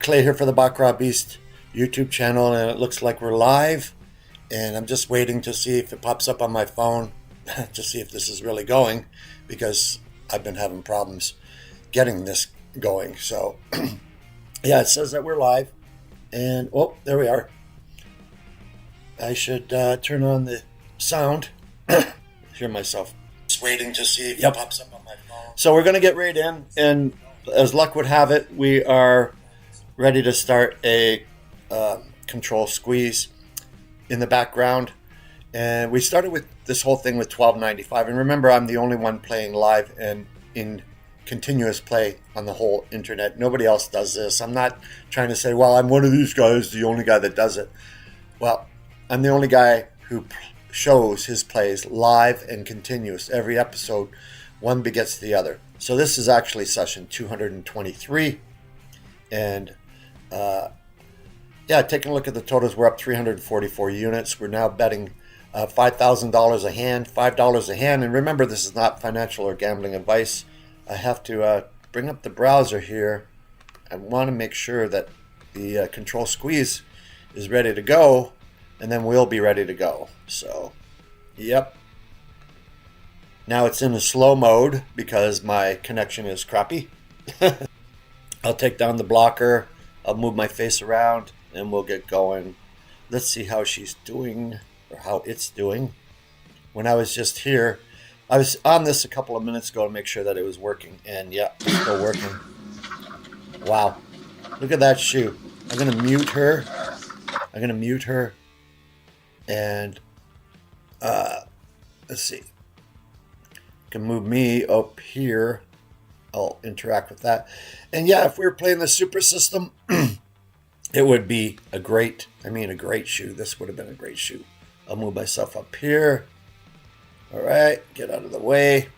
Clay here for the Baccarat Beast YouTube channel, and it looks like we're live. And I'm just waiting to see if it pops up on my phone to see if this is really going, because I've been having problems getting this going. So yeah, it says that we're live, and oh, there we are. I should turn on the sound. Hear myself. Just waiting to see if it pops up on my phone. So we're going to get right in, and as luck would have it, we are ready to start a control squeeze in the background. And we started with this whole thing with $12.95. And remember, I'm the only one playing live and in continuous play on the whole internet. Nobody else does this. I'm not trying to say, well, I'm one of these guys, the only guy that does it. Well, I'm the only guy who shows his plays live and continuous. Every episode, one begets the other. So this is actually session 223. And yeah, taking a look at the totals, we're up 344 units. We're now betting $5,000 a hand, $5 a hand. And remember, this is not financial or gambling advice. I have to bring up the browser here. I want to make sure that the control squeeze is ready to go, and then we'll be ready to go. So, yep. Now it's in a slow mode because my connection is crappy. I'll take down the blocker. I'll move my face around, and we'll get going. Let's see how she's doing, or how it's doing. When I was just here, I was on this a couple of minutes ago to make sure that it was working, and yeah, it's still working. Wow, look at that shoe. I'm gonna mute her. And let's see. Can move me up here. I'll interact with that. And yeah, if we were playing the super system, it would be a great shoe. This would have been a great shoe. I'll move myself up here. All right, get out of the way.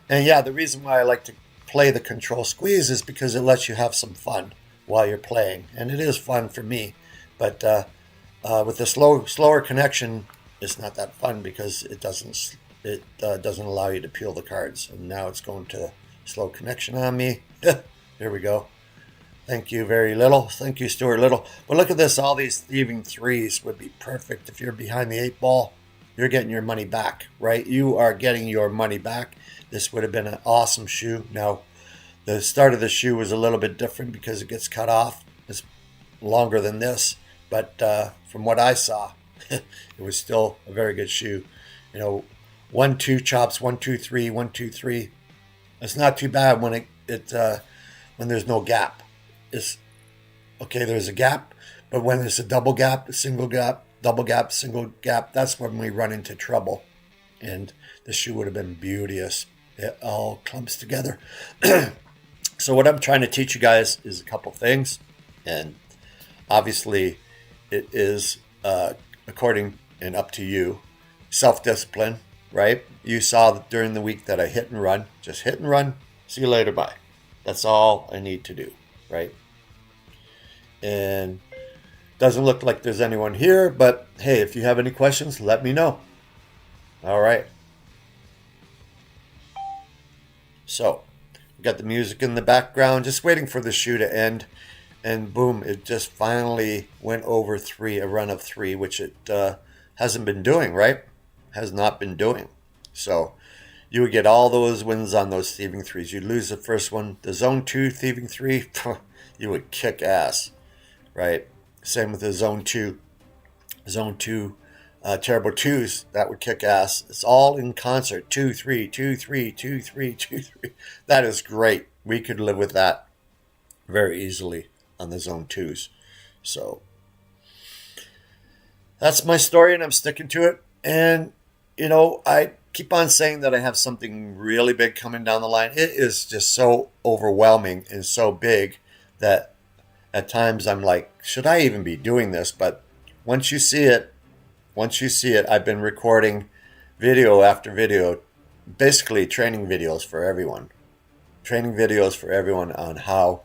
And yeah, the reason why I like to play the control squeeze is because it lets you have some fun while you're playing. And it is fun for me. But with the slower connection, it's not that fun because it doesn't allow you to peel the cards. And now it's going to slow connection on me. There we go. Thank you, very little. Thank you, Stuart Little. But look at this. All these thieving threes would be perfect. If you're behind the 8-ball, you're getting your money back, right? You are getting your money back. This would have been an awesome shoe. Now, the start of the shoe was a little bit different because it gets cut off. It's longer than this. But from what I saw, it was still a very good shoe. You know, 1-2 chops, 1-2-3, 1-2-3. It's not too bad when when there's no gap. It's okay. There's a gap, but when there's a double gap, a single gap, double gap, single gap, that's when we run into trouble. And the shoe would have been beauteous. It all clumps together. So what I'm trying to teach you guys is a couple things, and obviously, it is according and up to you, self-discipline. Right? You saw during the week that I hit and run. Just hit and run. See you later. Bye. That's all I need to do. Right? And doesn't look like there's anyone here. But hey, if you have any questions, let me know. All right. So, we got the music in the background. Just waiting for the shoe to end. And boom, it just finally went over 3, a run of 3, which it hasn't been doing, right? Has not been doing. So you would get all those wins on those thieving threes. You'd lose the first one. The zone 2 thieving 3, you would kick ass, right? Same with the zone 2 terrible twos, that would kick ass. It's all in concert. 2-3, 2-3, 2-3, 2-3. That is great. We could live with that very easily on the zone 2s. So that's my story, and I'm sticking to it. And you know, I keep on saying that I have something really big coming down the line. It is just so overwhelming and so big that at times I'm like, should I even be doing this? But once you see it, I've been recording video after video, basically training videos for everyone. Training videos for everyone on how,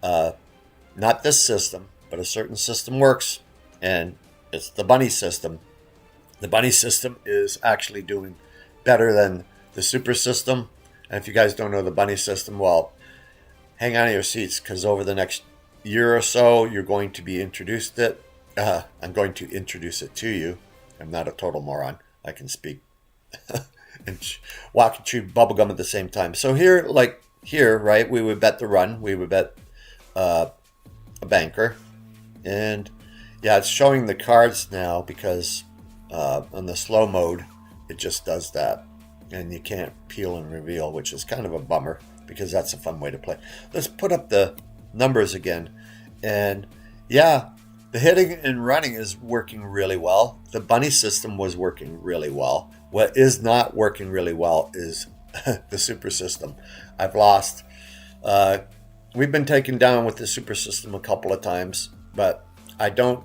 not this system, but a certain system works. And it's the bunny system. The bunny system is actually doing better than the super system. And if you guys don't know the bunny system, well, hang on to your seats, because over the next year or so, you're going to be introduced it. I'm going to introduce it to you. I'm not a total moron. I can speak and walk and chew bubblegum at the same time. So here, like here, right, we would bet the run. We would bet a banker. And yeah, it's showing the cards now because on the slow mode, it just does that. And you can't peel and reveal, which is kind of a bummer because that's a fun way to play. Let's put up the numbers again. And yeah, the hitting and running is working really well. The bunny system was working really well. What is not working really well is the super system. I've lost. We've been taken down with the super system a couple of times, but I don't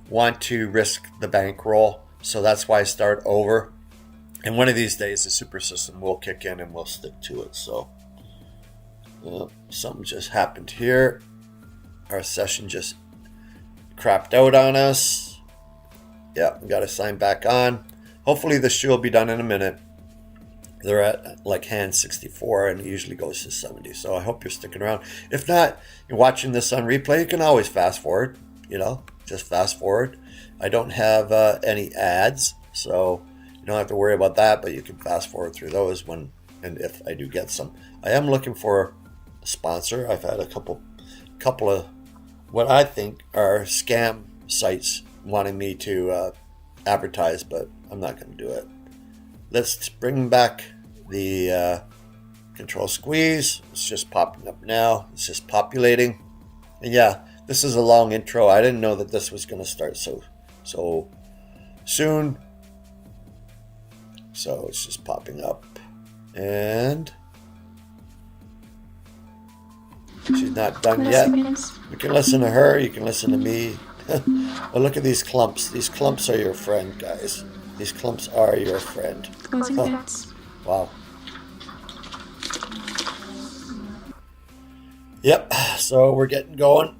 want to risk the bankroll. So that's why I start over. And one of these days, the super system will kick in and we'll stick to it. So something just happened here. Our session just crapped out on us. Yeah, we got to sign back on. Hopefully this shoe will be done in a minute. They're at like hand 64 and it usually goes to 70. So I hope you're sticking around. If not, you're watching this on replay, you can always fast forward, just fast forward. I don't have any ads, so you don't have to worry about that, but you can fast forward through those when and if I do get some. I am looking for a sponsor. I've had a couple of what I think are scam sites wanting me to advertise, but I'm not going to do it. Let's bring back the control squeeze. It's just popping up now. It's just populating. And yeah, this is a long intro. I didn't know that this was going to start so soon. So it's just popping up. And she's not done yet. You can listen to her. You can listen to me. Oh, look at these clumps. These clumps are your friend, guys. These clumps are your friend. Oh, wow. Yep, so we're getting going.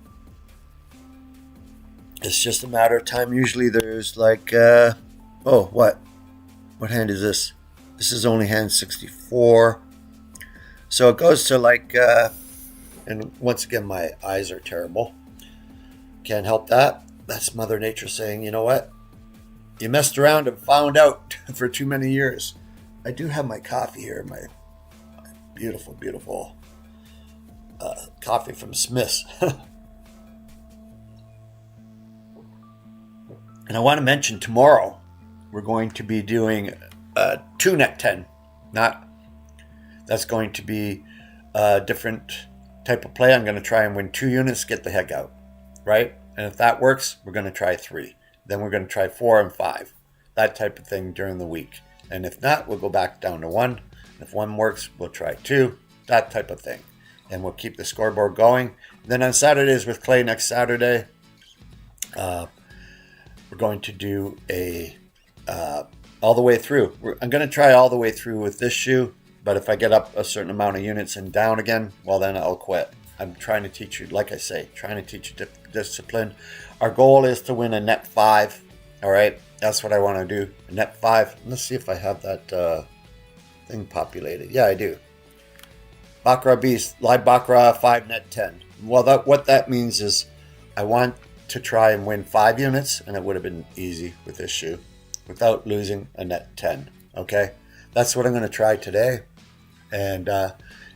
It's just a matter of time. Usually there's like, what? What hand is this? This is only hand 64. So it goes to like, and once again, my eyes are terrible. Can't help that. That's Mother Nature saying, you know what? You messed around and found out for too many years. I do have my coffee here, my beautiful, beautiful coffee from Smith's. And I want to mention tomorrow we're going to be doing a 2 net 10. That's going to be a different type of play. I'm going to try and win 2 units, get the heck out, right? And if that works, we're going to try 3. Then we're going to try 4 and 5, that type of thing during the week. And if not, we'll go back down to 1. If 1 works, we'll try 2, that type of thing. And we'll keep the scoreboard going. Then on Saturdays with Clay next Saturday, we're going to do a all the way through. I'm going to try all the way through with this shoe, but if I get up a certain amount of units and down again, well, then I'll quit. I'm trying to teach you, like I say, trying to teach you discipline. Our goal is to win a net 5. All right, that's what I want to do. A net 5. Let's see if I have that thing populated. Yeah, I do. Baccarat Beast, live Baccarat 5 net 10. Well, what that means is I want to try and win 5 units, and it would have been easy with this shoe without losing a net 10. Okay, that's what I'm going to try today. And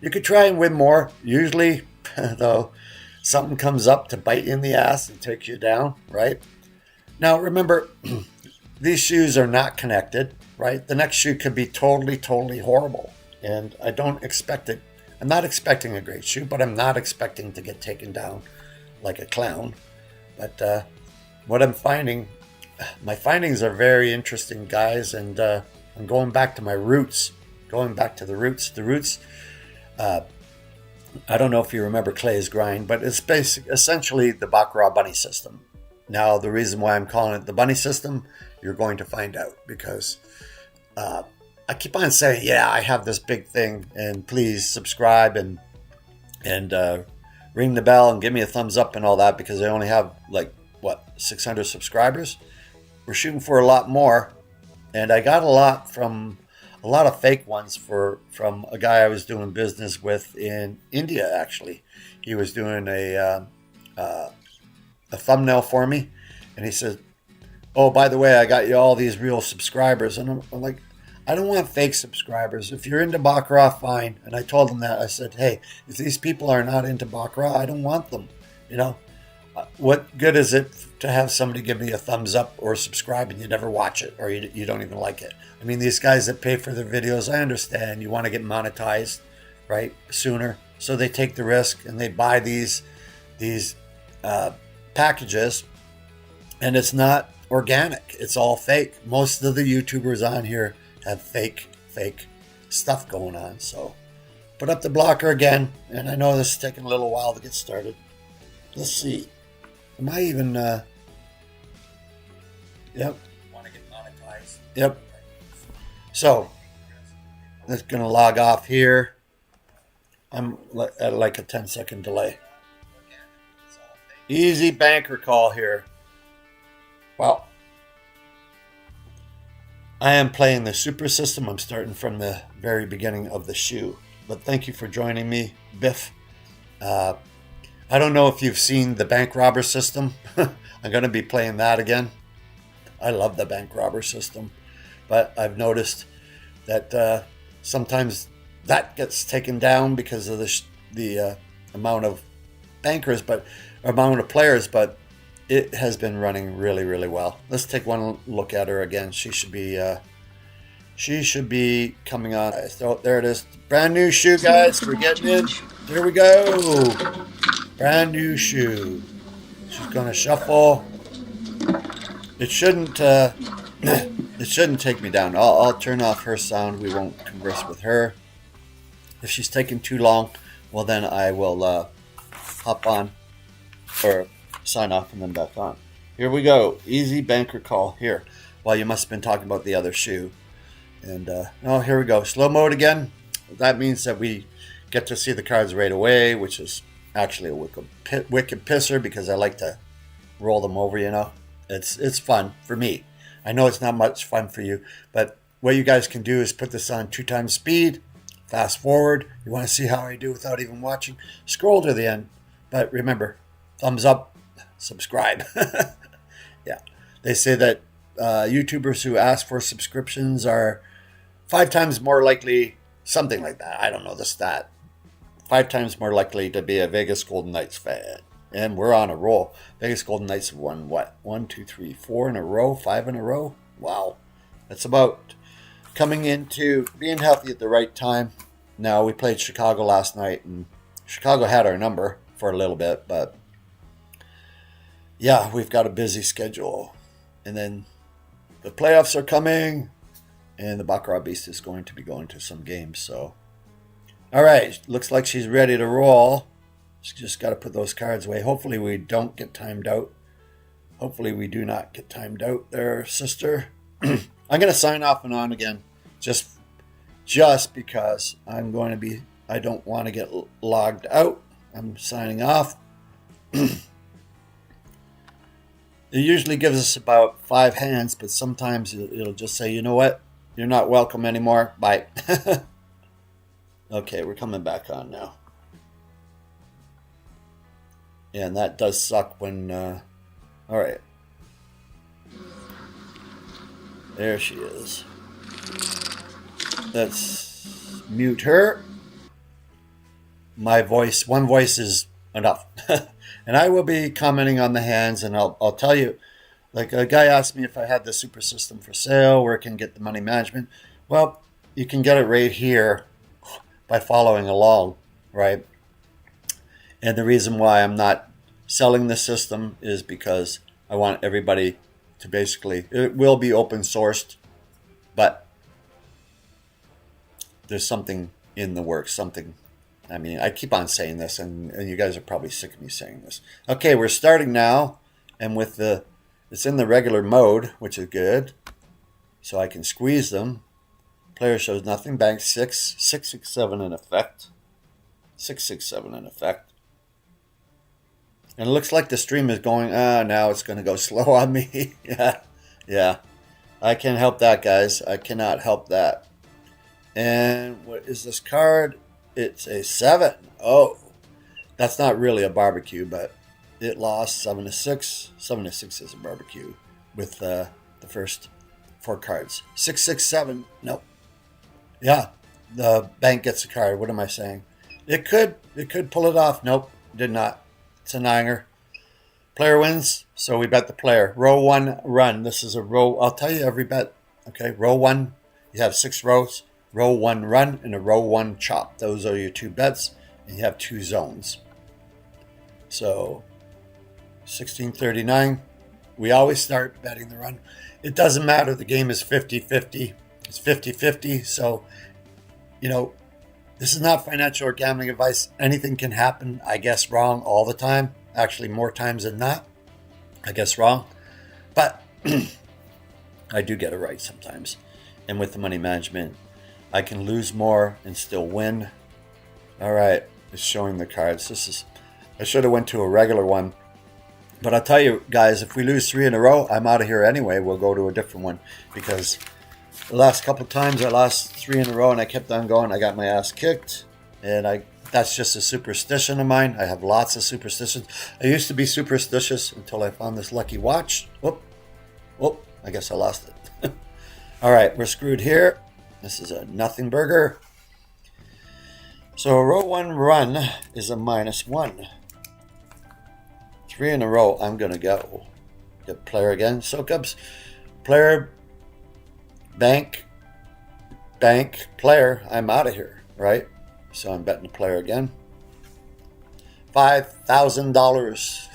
you could try and win more. Usually, though, something comes up to bite you in the ass and take you down, right? Now, remember, these shoes are not connected, right? The next shoe could be totally, totally horrible. And I don't expect it. I'm not expecting a great shoe, but I'm not expecting to get taken down like a clown. But what I'm finding, my findings are very interesting, guys. And I'm going back to my roots, going back to the roots. The roots, I don't know if you remember Clay's grind, but it's essentially the Baccarat bunny system. Now, the reason why I'm calling it the bunny system, you're going to find out, because I keep on saying, yeah, I have this big thing, and please subscribe and ring the bell and give me a thumbs up and all that, because I only have 600 subscribers. We're shooting for a lot more, and I got a lot of fake ones from a guy I was doing business with in India. Actually, he was doing a a thumbnail for me, and he said, "Oh, by the way, I got you all these real subscribers." And I'm like, I don't want fake subscribers. If you're into Baccarat, fine. And I told him that. I said, hey, if these people are not into Baccarat, I don't want them. You know, what good is it to have somebody give me a thumbs up or subscribe and you never watch it, or you don't even like it? I mean, these guys that pay for their videos, I understand you want to get monetized, right, sooner. So they take the risk and they buy these packages, and it's not organic. It's all fake. Most of the YouTubers on here have fake stuff going on. So put up the blocker again, and I know this is taking a little while to get started. Let's see. Am I even yep. Want to get monetized. Yep. So that's gonna log off here. I'm at like a 10-second delay. Easy banker call here. Well, I am playing the super system. I'm starting from the very beginning of the shoe. But thank you for joining me, Biff. I don't know if you've seen the bank robber system. I'm going to be playing that again. I love the bank robber system. But I've noticed that sometimes that gets taken down because of the amount of bankers, but amount of players, but it has been running really, really well. Let's take one look at her again. She should be coming on. So there it is. Brand new shoe, guys. We're getting in. There we go. Brand new shoe. She's gonna shuffle. It shouldn't it shouldn't take me down. I'll turn off her sound. We won't converse with her. If she's taking too long, well then I will hop on or sign off and then back on. Here we go. Easy banker call here. Well, you must have been talking about the other shoe. And oh, here we go. Slow mode again. That means that we get to see the cards right away, which is actually a wicked pisser because I like to roll them over, you know. It's fun for me. I know it's not much fun for you, but what you guys can do is put this on 2x speed, fast forward. You want to see how I do without even watching? Scroll to the end. But remember, thumbs up, subscribe. Yeah. They say that YouTubers who ask for subscriptions are 5 times more likely, something like that. I don't know the stat. 5 times more likely to be a Vegas Golden Knights fan. And we're on a roll. Vegas Golden Knights have won what? 1, 2, 3, 4 in a row? 5 in a row? Wow. That's about coming into being healthy at the right time. Now, we played Chicago last night, and Chicago had our number for a little bit, but yeah, we've got a busy schedule. And then the playoffs are coming, and the Baccarat Beast is going to be going to some games. So, all right, looks like she's ready to roll. She's just got to put those cards away. Hopefully we don't get timed out. Hopefully we do not get timed out there, sister. I'm going to sign off and on again, just because I don't want to get logged out. I'm signing off. It usually gives us about 5 hands, but sometimes it'll just say, you know what? You're not welcome anymore. Bye. Okay, we're coming back on now. Yeah, and that does suck when... all right. There she is. Let's mute her. One voice is enough. And I will be commenting on the hands, and I'll tell you, like a guy asked me if I had the super system for sale, where I can get the money management. Well, you can get it right here by following along, right? And the reason why I'm not selling the system is because I want everybody to basically, it will be open sourced, but there's something in the works, I mean, I keep on saying this, and you guys are probably sick of me saying this. Okay, we're starting now, and it's in the regular mode, which is good. So I can squeeze them. Player shows nothing. Bank 6, 6, 6, 7 in effect. 6, 6, 7 in effect. And it looks like the stream is going, now it's going to go slow on me. Yeah. I can't help that, guys. I cannot help that. And what is this card? It's a 7. Oh, that's not really a barbecue, but it lost 7-6. 7-6 is a barbecue with the first 4 cards. 6-6-7. Nope. Yeah, the bank gets a card. What am I saying? It could pull it off. Nope, did not. It's a nanger. Player wins, so we bet the player. Row 1 run. This is a row. I'll tell you every bet. Okay, row 1. You have 6 rows. Row 1 run and a row 1 chop. Those are your 2 bets, and you have 2 zones. So 1639. We always start betting the run. It doesn't matter. The game is 50-50. It's 50-50. So, this is not financial or gambling advice. Anything can happen. I guess wrong all the time. Actually, more times than not. I guess wrong. But I do get it right sometimes. And with the money management, I can lose more and still win. All right. It's showing the cards. I should have went to a regular one. But I'll tell you guys, if we lose 3 in a row, I'm out of here anyway. We'll go to a different one because the last couple of times I lost 3 in a row and I kept on going. I got my ass kicked, and that's just a superstition of mine. I have lots of superstitions. I used to be superstitious until I found this lucky watch. Whoop. I guess I lost it. All right, we're screwed here. This is a nothing burger. So row 1 run is a -1. 3 in a row, I'm going to go. Get player again. SoCubs. Player, bank, player. I'm out of here, right? So I'm betting the player again. $5,000.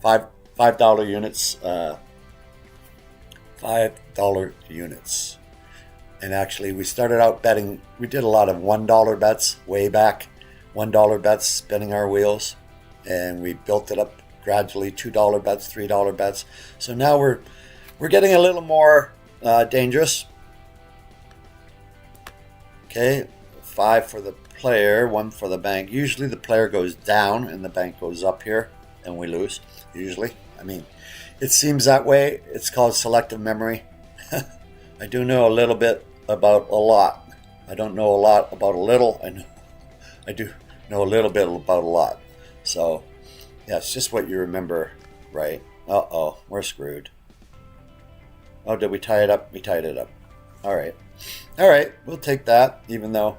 $5 units. $5 units. And actually, we started out betting. We did a lot of $1 bets way back. $1 bets, spinning our wheels. And we built it up gradually, $2 bets, $3 bets. So now we're getting a little more dangerous. Okay, 5 for the player, 1 for the bank. Usually the player goes down and the bank goes up here, and we lose. Usually, I mean, it seems that way. It's called selective memory. I do know a little bit about a lot. I don't know a lot about a little. I do know a little bit about a lot. So. Yeah, it's just what you remember, right? Uh-oh, we're screwed. Oh, did we tie it up? We tied it up. All right, we'll take that, even though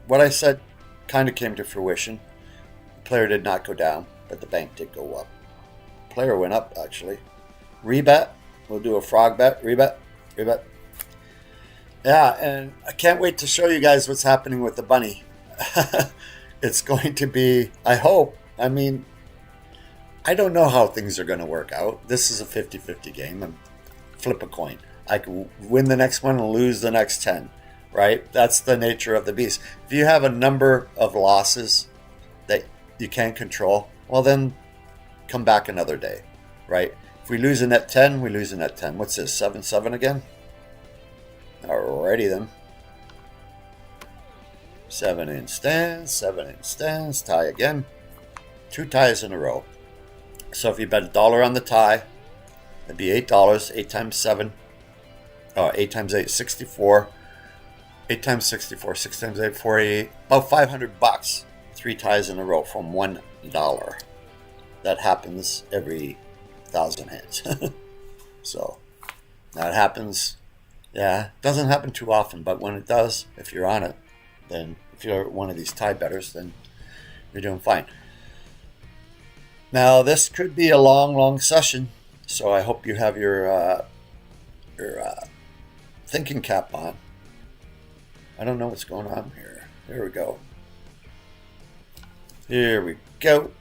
what I said kind of came to fruition. The player did not go down, but the bank did go up. Player went up, actually. Rebet. We'll do a frog bet. Rebet. Yeah, and I can't wait to show you guys what's happening with the bunny. It's going to be, I hope, I don't know how things are going to work out. This is a 50-50 game. Flip a coin. I can win the next one and lose the next 10, right? That's the nature of the beast. If you have a number of losses that you can't control, well then come back another day, right? If we lose a net 10, we lose a net 10. What's this, 7-7 again? Alrighty then. 7 in stands, tie again. 2 ties in a row. So if you bet $1 on the tie, it'd be $8. 8 times 7. 8 times 8, 64. 8 times 64, 6 times 8, 48. About $500. 3 ties in a row from $1. That happens every 1,000 hands. So that happens. Yeah, it doesn't happen too often, but when it does, if you're on it, then if you're one of these tie bettors, then you're doing fine. Now, this could be a long session, so I hope you have your thinking cap on. I don't know what's going on here. There we go. Here we go.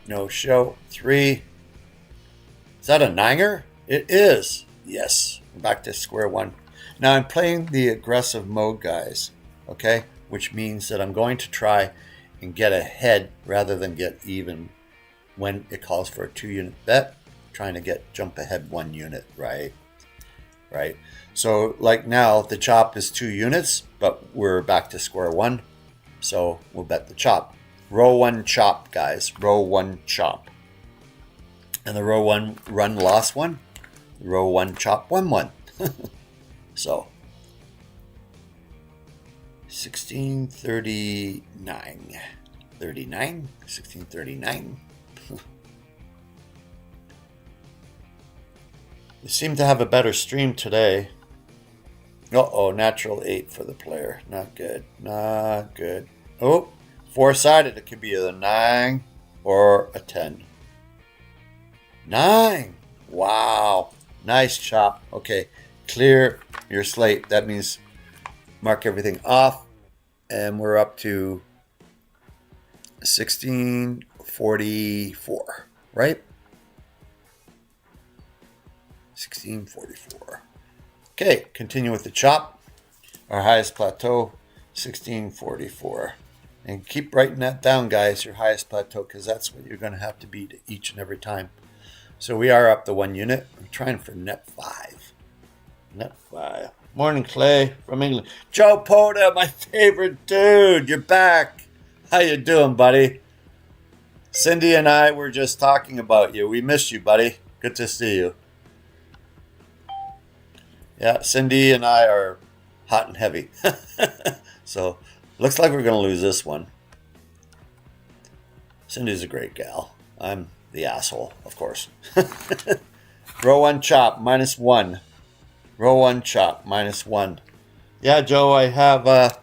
No show. 3. Is that a nanger? It is. Yes. We're back to square one. Now, I'm playing the aggressive mode, guys, okay? Which means that I'm going to try and get ahead rather than get even when it calls for a 2-unit bet, trying to jump ahead 1 unit, right? So like now, the chop is 2 units, but we're back to square one. So we'll bet the chop. Row 1 chop, guys. Row 1 chop. And the row 1 run lost 1. Row 1 chop 1-1. So 1639. 1639. We seem to have a better stream today. Uh-oh, natural 8 for the player. Not good. Not good. Oh, four-sided. It could be a 9 or a 10. 9. Wow. Nice chop. Okay, clear your slate. That means mark everything off. And we're up to 1644, right? 1644. Okay, continue with the chop. Our highest plateau, 1644. And keep writing that down, guys, your highest plateau, because that's what you're going to have to beat each and every time. So we are up to 1 unit. I'm trying for net 5. Net 5. Morning, Clay from England. Joe Poda, my favorite dude. You're back. How you doing, buddy? Cindy and I were just talking about you. We missed you, buddy. Good to see you. Yeah, Cindy and I are hot and heavy. So, looks like we're going to lose this one. Cindy's a great gal. I'm the asshole, of course. Row 1 chop, -1. Row 1 chop, -1. Yeah, Joe, I have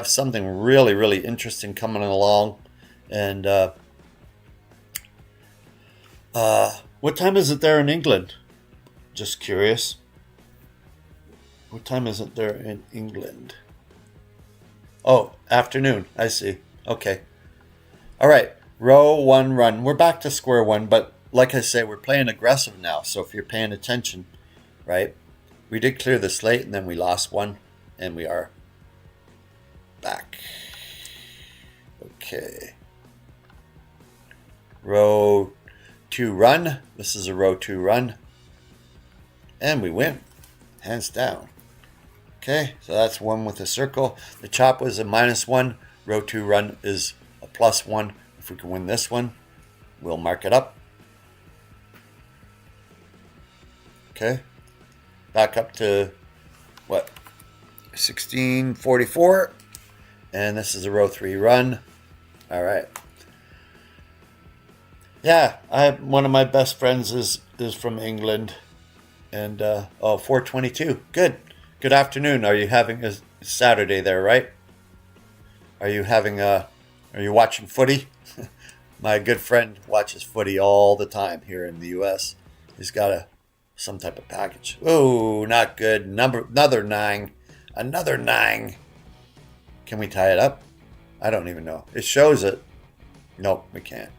something really, really interesting coming along. And what time is it there in England? Just curious. What time is it there in England? Oh, afternoon. I see. Okay. All right. Row 1 run. We're back to square one, but like I say, we're playing aggressive now. So if you're paying attention, right? We did clear the slate and then we lost one and we are back. Okay. Row 2 run. This is a row 2 run. And we win. Hands down. Okay, so that's 1 with a circle. The chop was a -1. Row 2 run is a +1. If we can win this one, we'll mark it up. Okay. Back up to, what, 1644. And this is a row 3 run. All right. Yeah, one of my best friends is from England. And, 422. Good. Good afternoon. Are you having a Saturday there, right? Are you watching footy? My good friend watches footy all the time here in the U.S. He's got some type of package. Oh, not good. Another 9. Another 9. Can we tie it up? I don't even know. It shows it. Nope, we can't.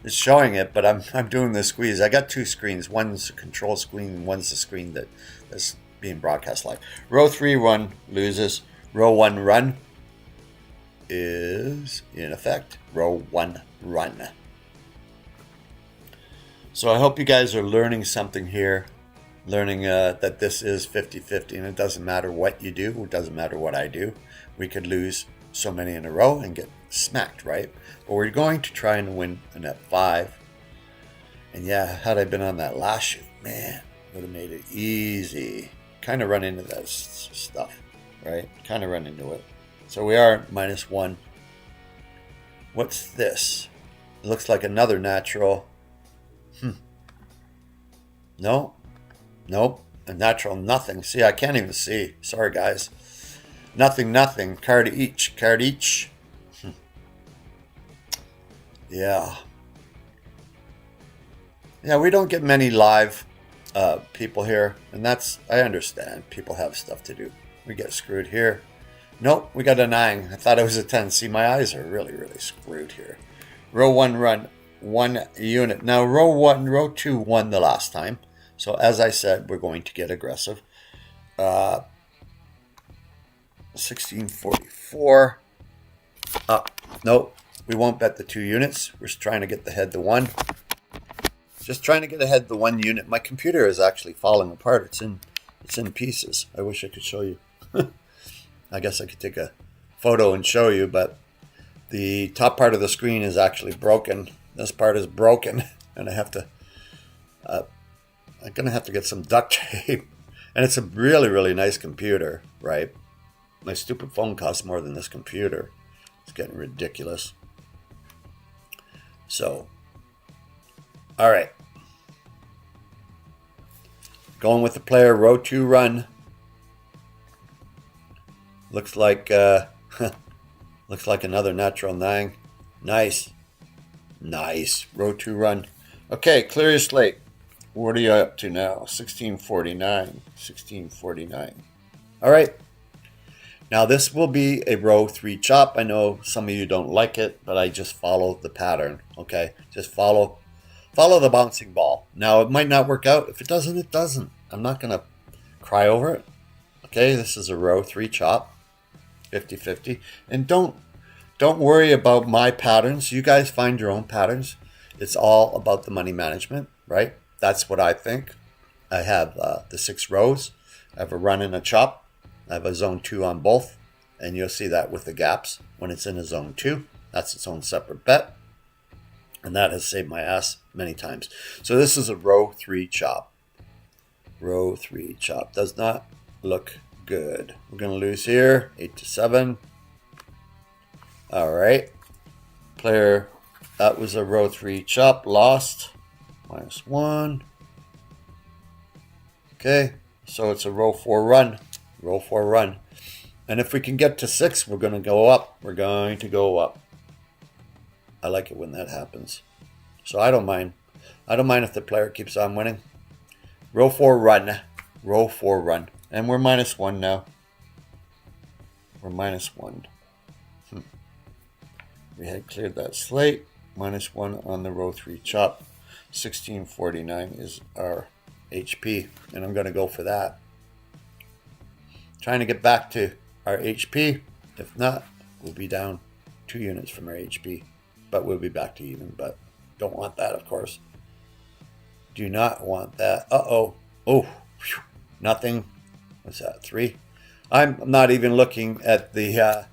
It's showing it, but I'm doing the squeeze. I got 2 screens. One's a control screen, one's the screen that's being broadcast live. Row 3 run loses. Row 1 run is in effect. Row 1 run. So I hope you guys are learning something here. Learning that this is 50-50 and it doesn't matter what you do. It doesn't matter what I do. We could lose so many in a row and get smacked, right? But we're going to try and win a net 5. And yeah, had I been on that last shoot, man, would have made it easy. Kind of run into that stuff, right? Kind of run into it. So we are -1. What's this? It looks like another natural. No. Nope. A natural nothing. See, I can't even see. Sorry, guys. Nothing. Card each. Yeah. Yeah, we don't get many live people here, and I understand. People have stuff to do. We get screwed here. Nope, we got a 9. I thought it was a 10. See, my eyes are really, really screwed here. Row 1 run, 1 unit. Now, row 2 won the last time. So, as I said, we're going to get aggressive. 1644. Nope, we won't bet the 2 units. We're just trying to get the head to 1. Just trying to get ahead the 1 unit. My computer is actually falling apart. It's in pieces. I wish I could show you. I guess I could take a photo and show you, but the top part of the screen is actually broken. This part is broken, and I'm gonna have to get some duct tape. And it's a really, really nice computer, right? My stupid phone costs more than this computer. It's getting ridiculous. So, all right. Going with the player, row 2 run. Looks like looks like another natural 9. Nice. Nice. Row 2 run. Okay, clear your slate. What are you up to now? 1649. 1649. All right. Now this will be a row 3 chop. I know some of you don't like it, but I just follow the pattern. Okay, just follow the bouncing ball. Now it might not work out. If it doesn't, it doesn't. I'm not gonna cry over it. Okay, this is a row 3 chop, 50-50, and don't worry about my patterns. You guys find your own patterns. It's all about the money management, right? That's what I think. I have the 6 rows. I have a run and a chop. I have a zone 2 on both, and you'll see that with the gaps when it's in a zone 2. That's its own separate bet, and that has saved my ass many times. So this is a row 3 chop. Row 3 chop does not look good. We're going to lose here, 8-7. All right. Player, that was a row 3 chop, lost, -1. Okay, so it's a row 4 run. Row 4 run. And if we can get to 6, we're going to go up. We're going to go up. I like it when that happens. So I don't mind. I don't mind if the player keeps on winning. Row 4 run. Row 4 run. And we're -1 now. We're -1. We had cleared that slate. -1 on the row 3 chop. 1649 is our HP. And I'm going to go for that. Trying to get back to our HP. If not, we'll be down 2 units from our HP. But we'll be back to even. But don't want that, of course. Do not want that. Uh-oh. Oh, whew. Nothing. What's that, 3? I'm not even looking at the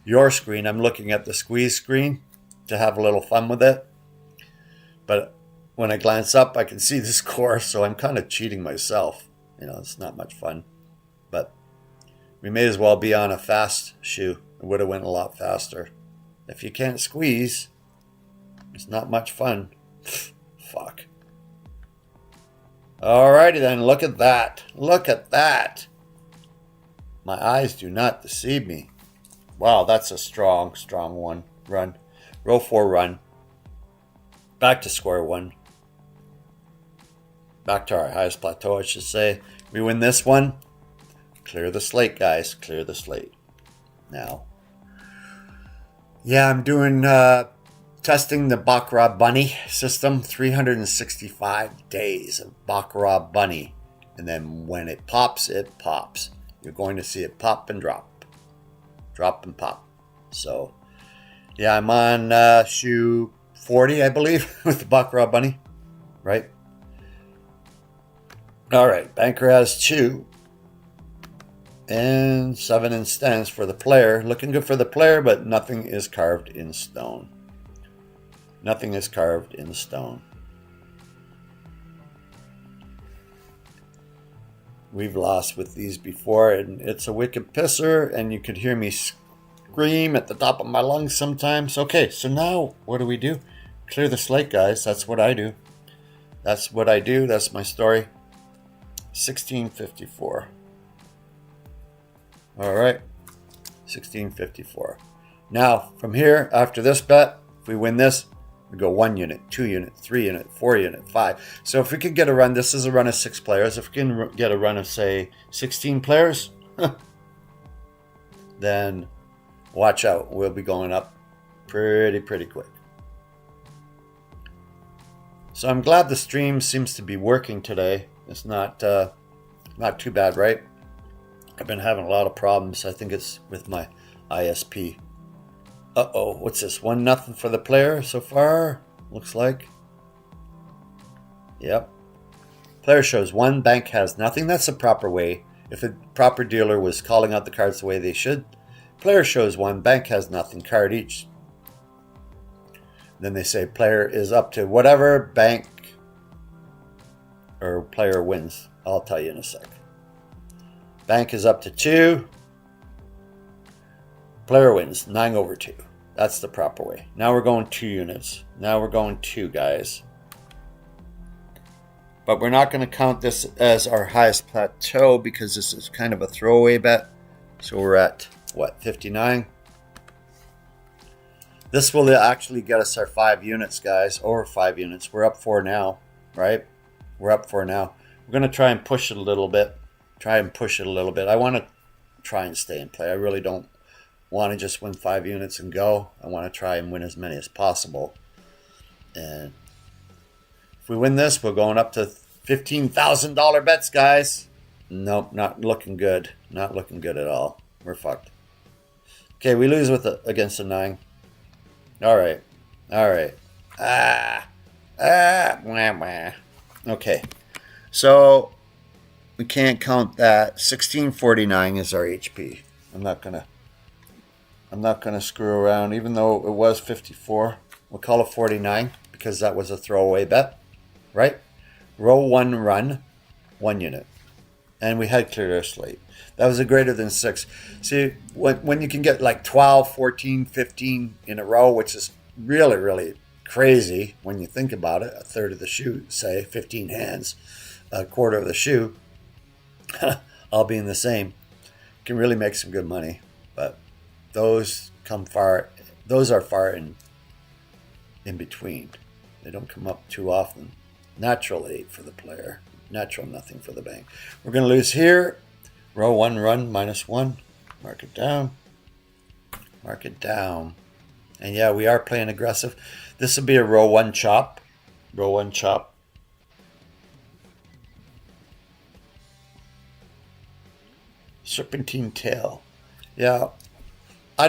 your screen. I'm looking at the squeeze screen to have a little fun with it. But when I glance up, I can see the score. So I'm kind of cheating myself. You know, it's not much fun. But we may as well be on a fast shoe. It would have went a lot faster. If you can't squeeze, it's not much fun. Fuck. Alrighty then, look at that. Look at that. My eyes do not deceive me. Wow, that's a strong one. Run. Row 4 run. Back to square one. Back to our highest plateau, I should say. We win this one. Clear the slate, guys. Clear the slate. Now. Yeah, I'm doing testing the Baccarat bunny system. 365 days of Baccarat bunny. And then when it pops, it pops. You're going to see it pop and drop. Drop and pop. So, yeah, I'm on shoe 40, I believe, with the Baccarat bunny. Right? All right. Banker has 2. And 7 in stands for the player. Looking good for the player, but nothing is carved in stone. Nothing is carved in stone. We've lost with these before, and it's a wicked pisser, and you could hear me scream at the top of my lungs sometimes. Okay, so now what do? Clear the slate, guys. That's what I do. That's what I do. That's my story. 1654. All right, 1654. Now, from here, after this bet, if we win this, we go 1 unit, 2 unit, 3 unit, 4 unit, 5. So if we could get a run, this is a run of 6 players. If we can get a run of, say, 16 players, then watch out. We'll be going up pretty quick. So I'm glad the stream seems to be working today. It's not too bad, right? I've been having a lot of problems. I think it's with my ISP. Uh-oh, what's this? 1-0 for the player so far, looks like. Yep. Player shows 1, bank has nothing. That's the proper way. If a proper dealer was calling out the cards the way they should. Player shows 1, bank has nothing, card each. Then they say player is up to whatever, bank or player wins. I'll tell you in a sec. Bank is up to 2. Player wins 9/2. That's the proper way. Now we're going 2 units. Now we're going 2, guys. but we're not going to count this as our highest plateau because this is kind of a throwaway bet. So we're at, what, 59? This will actually get us our 5 units, guys, over 5 units. We're up 4 now, right? We're up 4 now. We're going to try and push it a little bit. I want to try and stay in play. I really don't want to just win 5 units and go. I want to try and win as many as possible. And if we win this, we're going up to $15,000 bets, guys. Nope, not looking good. Not looking good at all. We're fucked. Okay, we lose against a 9. All right. Okay, so we can't count that. 1649 is our HP. I'm not gonna screw around, even though it was 54. We'll call it 49 because that was a throwaway bet, right? Row 1 run, 1 unit. And we had cleared our slate. That was a greater than 6. See, when you can get like 12, 14, 15 in a row, which is really, really crazy when you think about it, a third of the shoe, say 15 hands, a quarter of the shoe, all being the same, can really make some good money. But those are far in between. They don't come up too often. Natural 8 for the player. Natural nothing for the bank. We're going to lose here. Row 1 run -1. Mark it down. And yeah, we are playing aggressive. This will be a row 1 chop. Serpentine tail. Yeah. I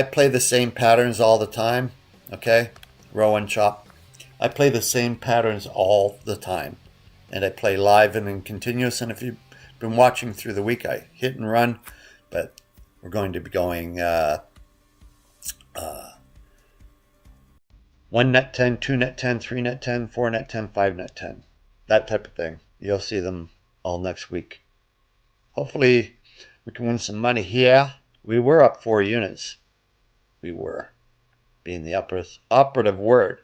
play the same patterns all the time. Okay? Row 1 chop. I play the same patterns all the time. And I play live and in continuous. And if you've been watching through the week, I hit and run. But we're going to be going 1 net 10, 2 net 10, 3 net 10, 4 net 10, 5 net 10. That type of thing. You'll see them all next week. Hopefully we can win some money here. We were up 4 units. We were. Being the operative word.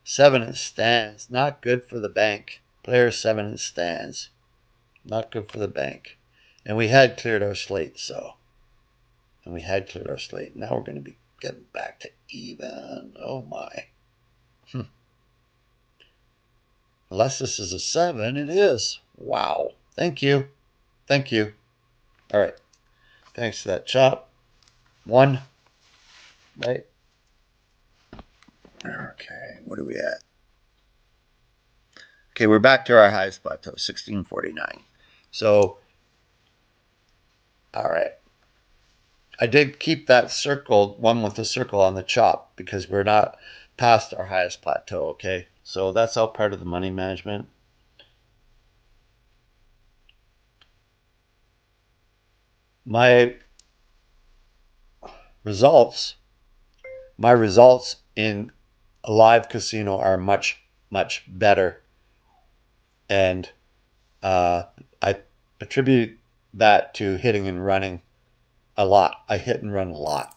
7 in stands. Not good for the bank. Player 7 in stands. Not good for the bank. And we had cleared our slate, now we're going to be getting back to even. Oh my. Unless this is a 7, it is. Wow. Thank you. All right. Thanks for that chop. 1. Right. Okay. What are we at? Okay, we're back to our highest plateau, 1649. So, all right. I did keep that one with the circle on the chop because we're not past our highest plateau, okay? So that's all part of the money management. My results in a live casino are much, much better. And I attribute that to hitting and running a lot. I hit and run a lot.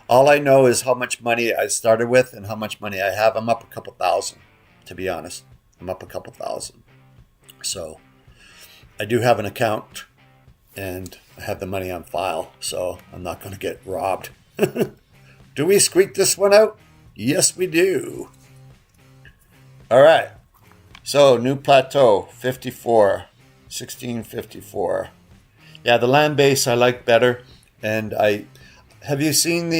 All I know is how much money I started with and how much money I have. I'm up a couple thousand, to be honest. So I do have an account and I have the money on file, so I'm not going to get robbed. Do we squeak this one out? Yes, we do. All right. So new plateau, 54, 1654. Yeah, the land base I like better. And have you seen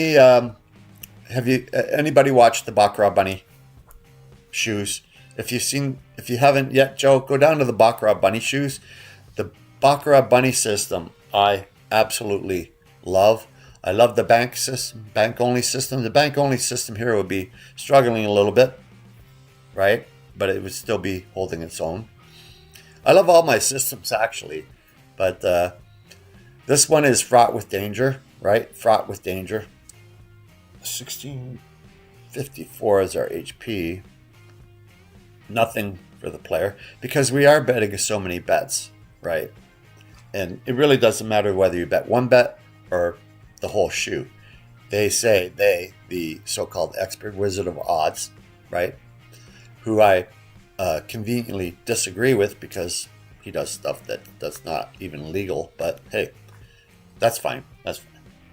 anybody watched the Baccarat bunny shoes? If you haven't yet, Joe, go down to the Baccarat bunny shoes. The Baccarat bunny system, I absolutely love. I love the bank only system. The bank only system here would be struggling a little bit, right? But it would still be holding its own. I love all my systems actually, but this one is fraught with danger, right? Fraught with danger. 1654 is our HP. Nothing for the player because we are betting so many bets, right? And it really doesn't matter whether you bet one bet or the whole shoe. They say the the so-called expert wizard of odds, right? Who I conveniently disagree with because he does stuff that's not even legal. But hey, that's fine. That's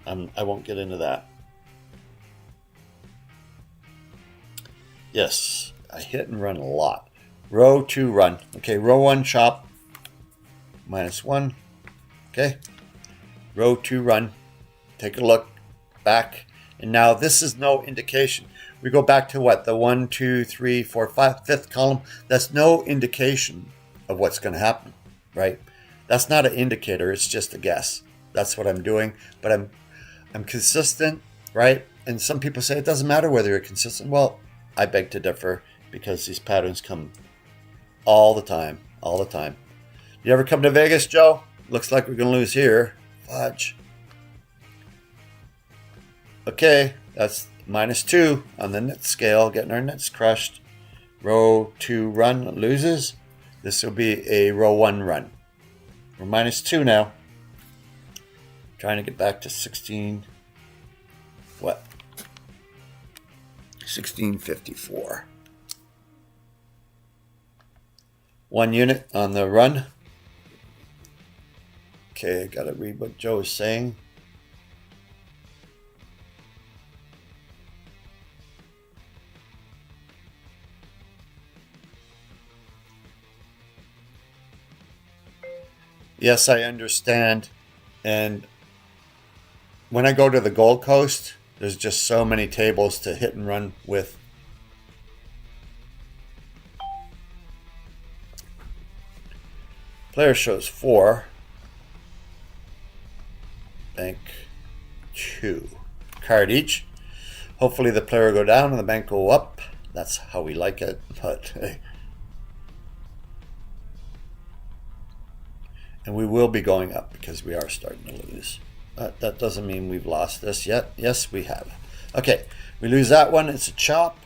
fine. I won't get into that. Yes, I hit and run a lot. Row 2 run. Okay, row 1 chop. -1. Okay. Row 2 run. Take a look back. And now this is no indication. We go back to what? The 1, 2, 3, 4, 5, fifth column. That's no indication of what's going to happen, right? That's not an indicator. It's just a guess. That's what I'm doing. But I'm consistent, right? And some people say it doesn't matter whether you're consistent. Well, I beg to differ because these patterns come all the time, all the time. You ever come to Vegas, Joe? Looks like we're going to lose here. Fudge. Okay, that's -2 on the nit scale, getting our nits crushed. Row 2 run loses. This will be a row 1 run. We're -2 now. Trying to get back to 16. What? 1654. 1 unit on the run. Okay, I gotta read what Joe is saying. Yes, I understand. And when I go to the Gold Coast, there's just so many tables to hit and run with. Player shows 4. Bank 2. Card each. Hopefully the player will go down and the bank go up. That's how we like it. But hey. And we will be going up because we are starting to lose. That doesn't mean we've lost this yet. Yes, we have. Okay, we lose that one. It's a chop.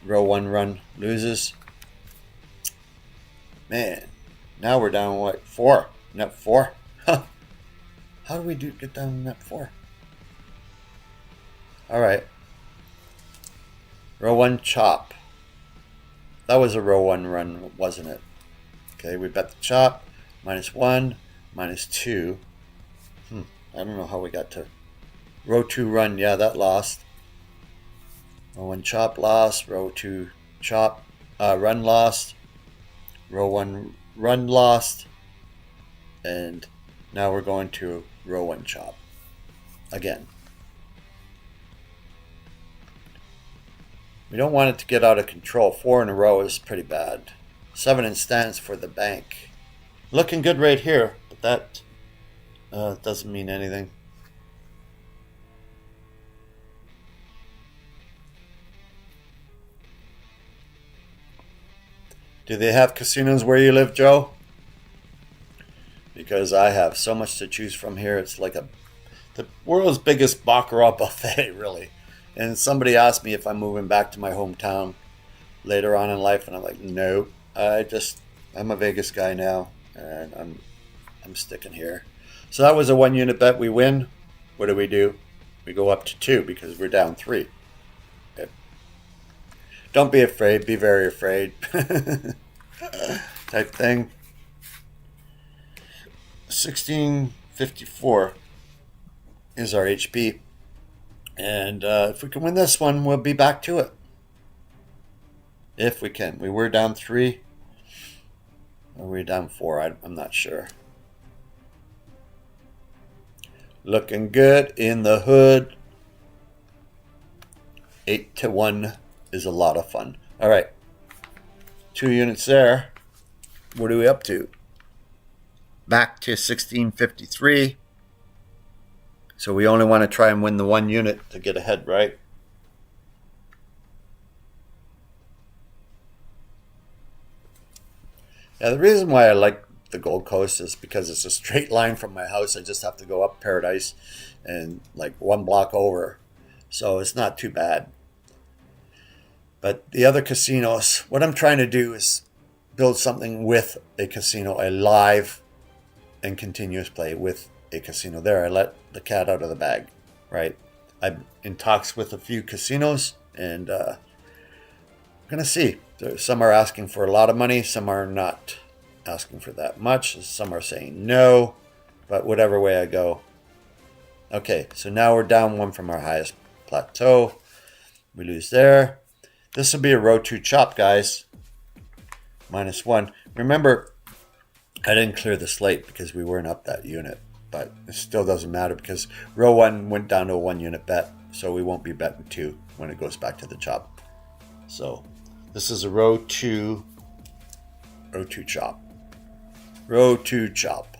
Row 1 run loses. Man, now we're down what? 4. Net 4. Huh. How do we get down to net 4? All right. Row 1 chop. That was a row 1 run, wasn't it? Okay, we bet the chop. -1, -2. I don't know how we got to row 2 run. Yeah, that lost. Row 1 chop lost. Row 2 chop run lost. Row 1 run lost. And now we're going to row 1 chop again. We don't want it to get out of control. 4 in a row is pretty bad. 7 in stands for the bank. Looking good right here, but that doesn't mean anything. Do they have casinos where you live, Joe? Because I have so much to choose from here. It's like the world's biggest Baccarat buffet, really. And somebody asked me if I'm moving back to my hometown later on in life, and I'm like, no. I'm a Vegas guy now, and I'm sticking here. So that was a 1 unit bet. We win. What do? We go up to 2 because we're down 3. Okay. Don't be afraid. Be very afraid. Type thing. 1654 is our HP. And if we can win this one, we'll be back to it. If we can. We were down 3. Or were we down 4? I'm not sure. Looking good in the hood. 8-1 is a lot of fun. All right. 2 units there. What are we up to? Back to 1653. So we only want to try and win the 1 unit to get ahead, right? Now, the reason why I like the Gold Coast is because it's a straight line from my house. I just have to go up Paradise and like 1 block over. So it's not too bad. But the other casinos, what I'm trying to do is build something with a casino, a live and continuous play with a casino there. I let the cat out of the bag, right? I'm in talks with a few casinos, and I'm going to see. Some are asking for a lot of money. Some are not asking for that much. Some are saying no, but whatever way I go. Okay, so now we're down one from our highest plateau. We lose there. This will be a row 2 chop, guys. -1. Remember, I didn't clear the slate because we weren't up that unit, but it still doesn't matter because row 1 went down to a 1 unit bet, so we won't be betting 2 when it goes back to the chop. So this is a row 2 chop. Row 2 chop.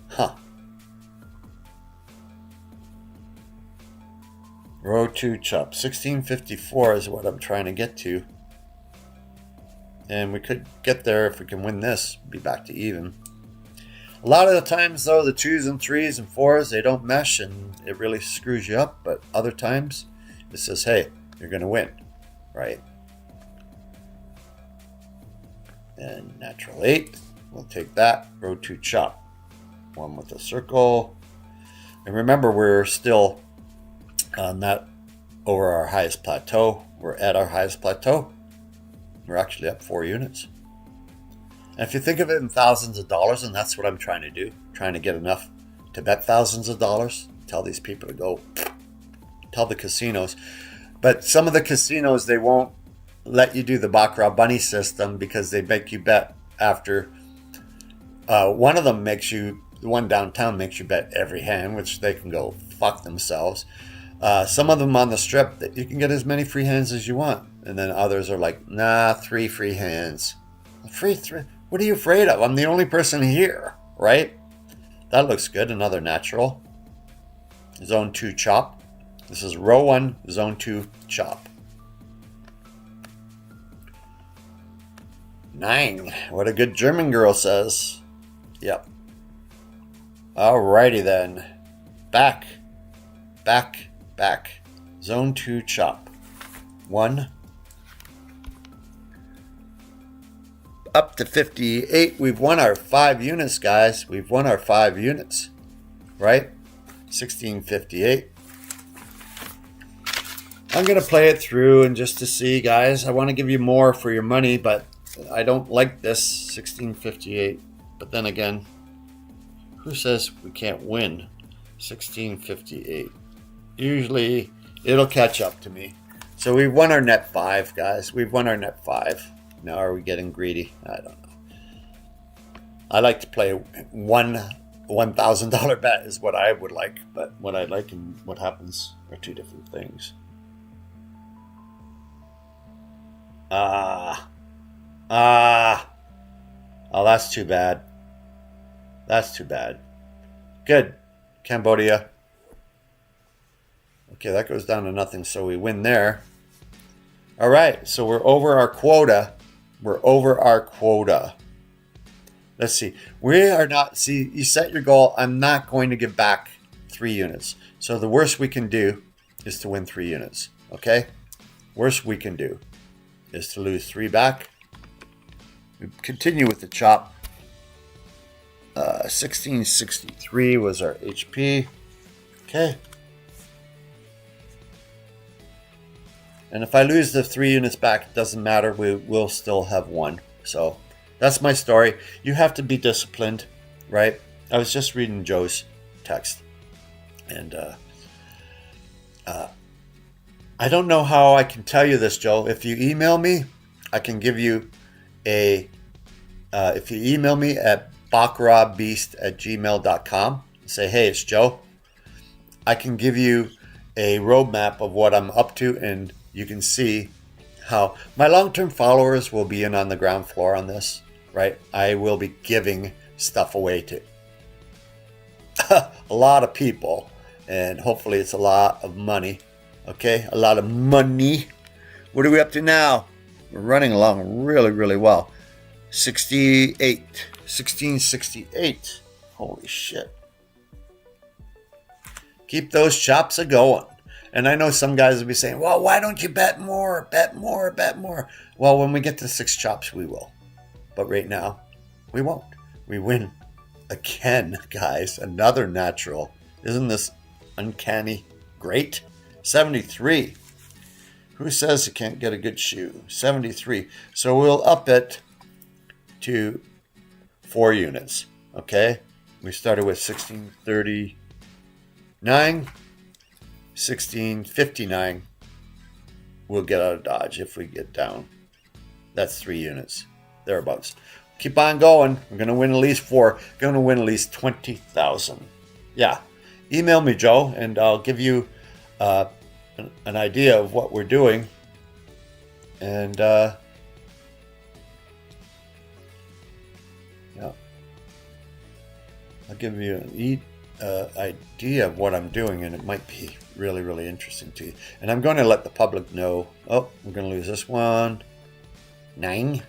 Huh. Row 2 chop. 1654 is what I'm trying to get to. And we could get there if we can win this, be back to even. A lot of the times, though, the 2s and 3s and 4s, they don't mesh and it really screws you up. But other times, it says, hey, you're going to win, right? And natural 8, we'll take that. Row 2 chop. 1 with a circle. And remember, we're still not over our highest plateau. We're at our highest plateau. We're actually up 4 units. And if you think of it in thousands of dollars, and that's what I'm trying to do, trying to get enough to bet thousands of dollars, tell these people to go, tell the casinos. But some of the casinos, they won't let you do the Baccarat bunny system because they make you bet after. One of them makes you, the one downtown makes you bet every hand, which they can go fuck themselves. Some of them on the strip, that you can get as many free hands as you want. And then others are like, nah, 3 free hands. Free 3? What are you afraid of? I'm the only person here, right? That looks good. Another natural. Zone 2 chop. This is row 1, zone 2 chop. 9. What a good German girl says. Yep. Alrighty then. Back. Zone 2 chop. 1. Up to 58. We've won our 5 units, guys. We've won our 5 units. Right? 1658. I'm going to play it through and just to see, guys. I want to give you more for your money, but I don't like this 1658. But then again, who says we can't win 1658? Usually it'll catch up to me. So we've won our net 5, guys. We've won our net 5. Now are we getting greedy? I don't know. I like to play one $1,000 bet is what I would like. But what I like and what happens are 2 different things. Oh, that's too bad. That's too bad. Good. Cambodia. Okay, that goes down to nothing, so we win there. All right, so we're over our quota. We're over our quota. Let's see. We are not... See, you set your goal. I'm not going to give back 3 units. So the worst we can do is to win 3 units. Okay? Worst we can do is to lose 3 back. We continue with the chop. 1663 was our HP. Okay. And if I lose the 3 units back, it doesn't matter. We will still have 1. So that's my story. You have to be disciplined, right? I was just reading Joe's text. And I don't know how I can tell you this, Joe. If you email me, I can give you a... if you email me at baccaratbeast@gmail.com, say, hey, it's Joe. I can give you a roadmap of what I'm up to, and you can see how my long-term followers will be in on the ground floor on this, right? I will be giving stuff away to a lot of people, and hopefully it's a lot of money, okay? A lot of money. What are we up to now? We're running along really, really well. 1668. Holy shit. Keep those chops a-going. And I know some guys will be saying, well, why don't you bet more? Bet more, bet more. Well, when we get to 6 chops, we will. But right now, we won't. We win again, guys. Another natural. Isn't this uncanny great. 73. Who says you can't get a good shoe? 73. So we'll up it to 4 units. Okay? We started with 1639. 1659. We'll get out of Dodge if we get down. That's 3 units. Thereabouts. Keep on going. We're going to win at least 4. Going to win at least 20,000. Yeah. Email me, Joe, and I'll give you an idea of what we're doing. And yeah. I'll give you an idea of what I'm doing, and it might be really, really interesting to you. And I'm going to let the public know. Oh, we're going to lose this one. 9.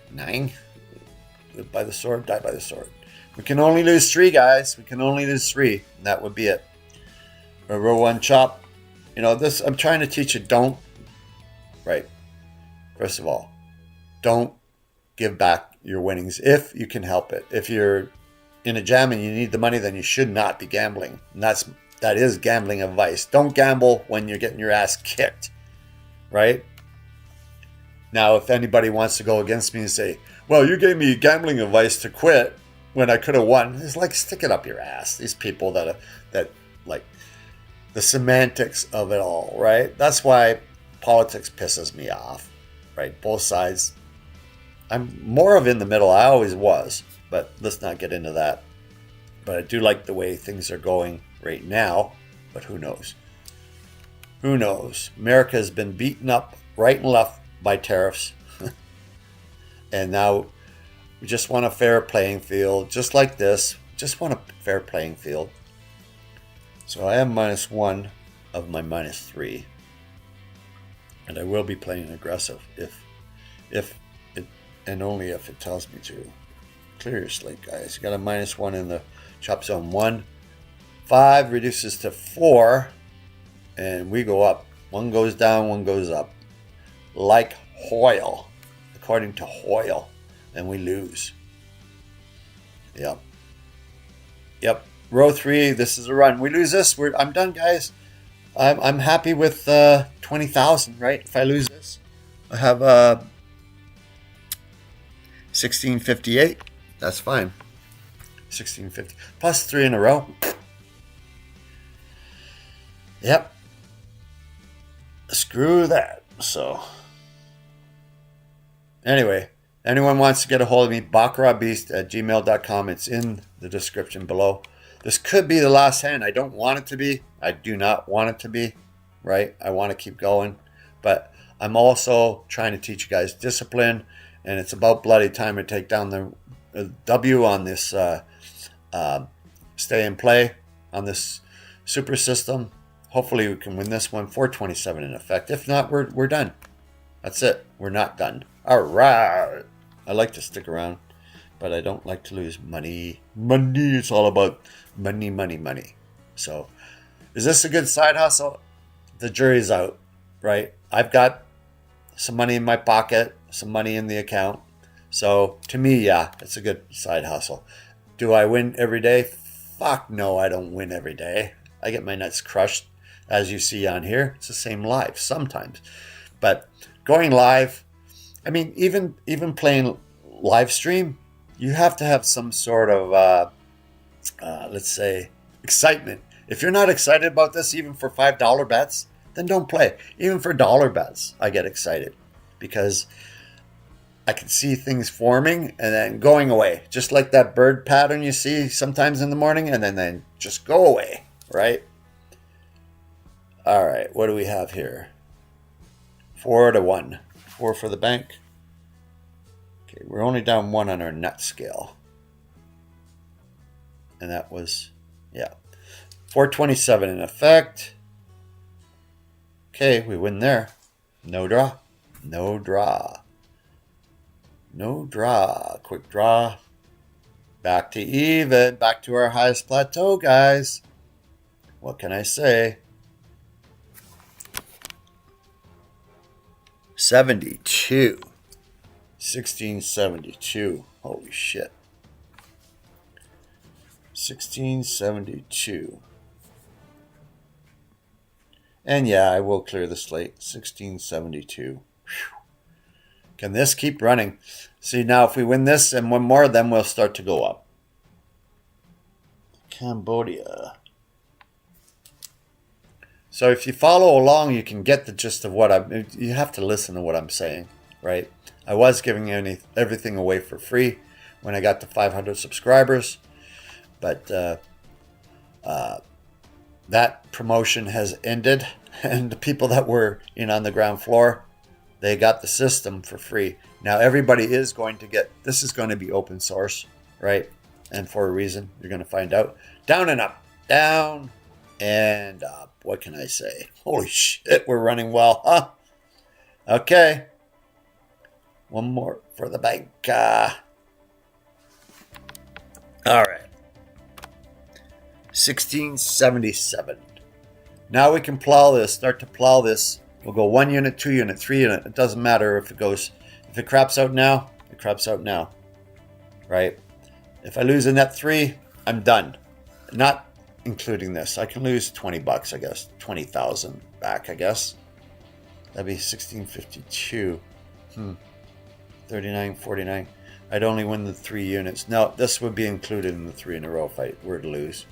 Live by the sword, die by the sword. We can only lose 3, guys. We can only lose 3. And that would be it. Row 1 chop. You know, this, I'm trying to teach you, don't, right. First of all, don't give back your winnings if you can help it. If you're in a jam and you need the money, then you should not be gambling. And that is gambling advice. Don't gamble when you're getting your ass kicked, right? Now, if anybody wants to go against me and say, well, you gave me gambling advice to quit when I could have won, it's like, stick it up your ass. These people that like the semantics of it all, right? That's why politics pisses me off, right? Both sides. I'm more of in the middle. I always was, but let's not get into that. But I do like the way things are going right now, but who knows? Who knows? America has been beaten up right and left by tariffs. And now we just want a fair playing field, just like this. Just want a fair playing field. So I am -1 of my -3. And I will be playing aggressive if it, and only if it tells me to. Clear your slate, guys. You got a -1 in the chop zone 1. 5 reduces to 4. And we go up. 1 goes down, 1 goes up. Like Hoyle. According to Hoyle. And we lose. Yep. Row 3, this is a run. We lose this, I'm done, guys. I'm happy with 20,000, right? If I lose this, I have 1658. That's fine. 1650 plus 3 in a row. Yep. Screw that. So anyway, anyone wants to get a hold of me, baccaratbeast@gmail.com. It's in the description below. This could be the last hand. I don't want it to be. I do not want it to be, right? I want to keep going. But I'm also trying to teach you guys discipline, and it's about bloody time to take down the W on this stay and play on this super system. Hopefully we can win this one. 427 in effect. If not, we're done. That's it. We're not done. All right. I like to stick around, but I don't like to lose money. Money. It's all about money. So, is this a good side hustle? The jury's out, right? I've got some money in my pocket, some money in the account. So, to me, yeah, it's a good side hustle. Do I win every day? Fuck no, I don't win every day. I get my nuts crushed, as you see on here. It's the same live sometimes. But going live, I mean, even playing live stream, you have to have some sort of, let's say, excitement. If you're not excited about this, even for $5 bets, then don't play. Even for dollar bets, I get excited because I can see things forming and then going away. Just like that bird pattern you see sometimes in the morning, and then just go away, right? All right, what do we have here? 4-1. 4 for the bank. Okay, we're only down 1 on our nut scale. And that was, yeah, 427 in effect. Okay, we win there. No draw. Quick draw. Back to even. Back to our highest plateau, guys. What can I say? 72. 1672. Holy shit. 1672. And yeah, I will clear the slate. 1672. Can this keep running? See, now if we win this and one more, then we'll start to go up. Cambodia. So if you follow along, you can get the gist of what you have to listen to what I'm saying, right? I was giving everything away for free when I got to 500 subscribers, but that promotion has ended, and the people that were in on the ground floor, they got the system for free. Now everybody is going to get, this is going to be open source, right? And for a reason, you're going to find out. Down and up, down and up. What can I say? Holy shit, we're running well, huh? Okay. One more for the bank. All right. 1677. Now we can plow this, start to plow this. We'll go 1 unit, 2 unit, 3 unit. It doesn't matter if it craps out now, it craps out now, right? If I lose a net 3, I'm done. Not including this. I can lose 20 bucks, I guess. 20,000 back, I guess. That'd be 1652. 39.49. I'd only win the 3 units. No, this would be included in the 3 in a row if I were to lose.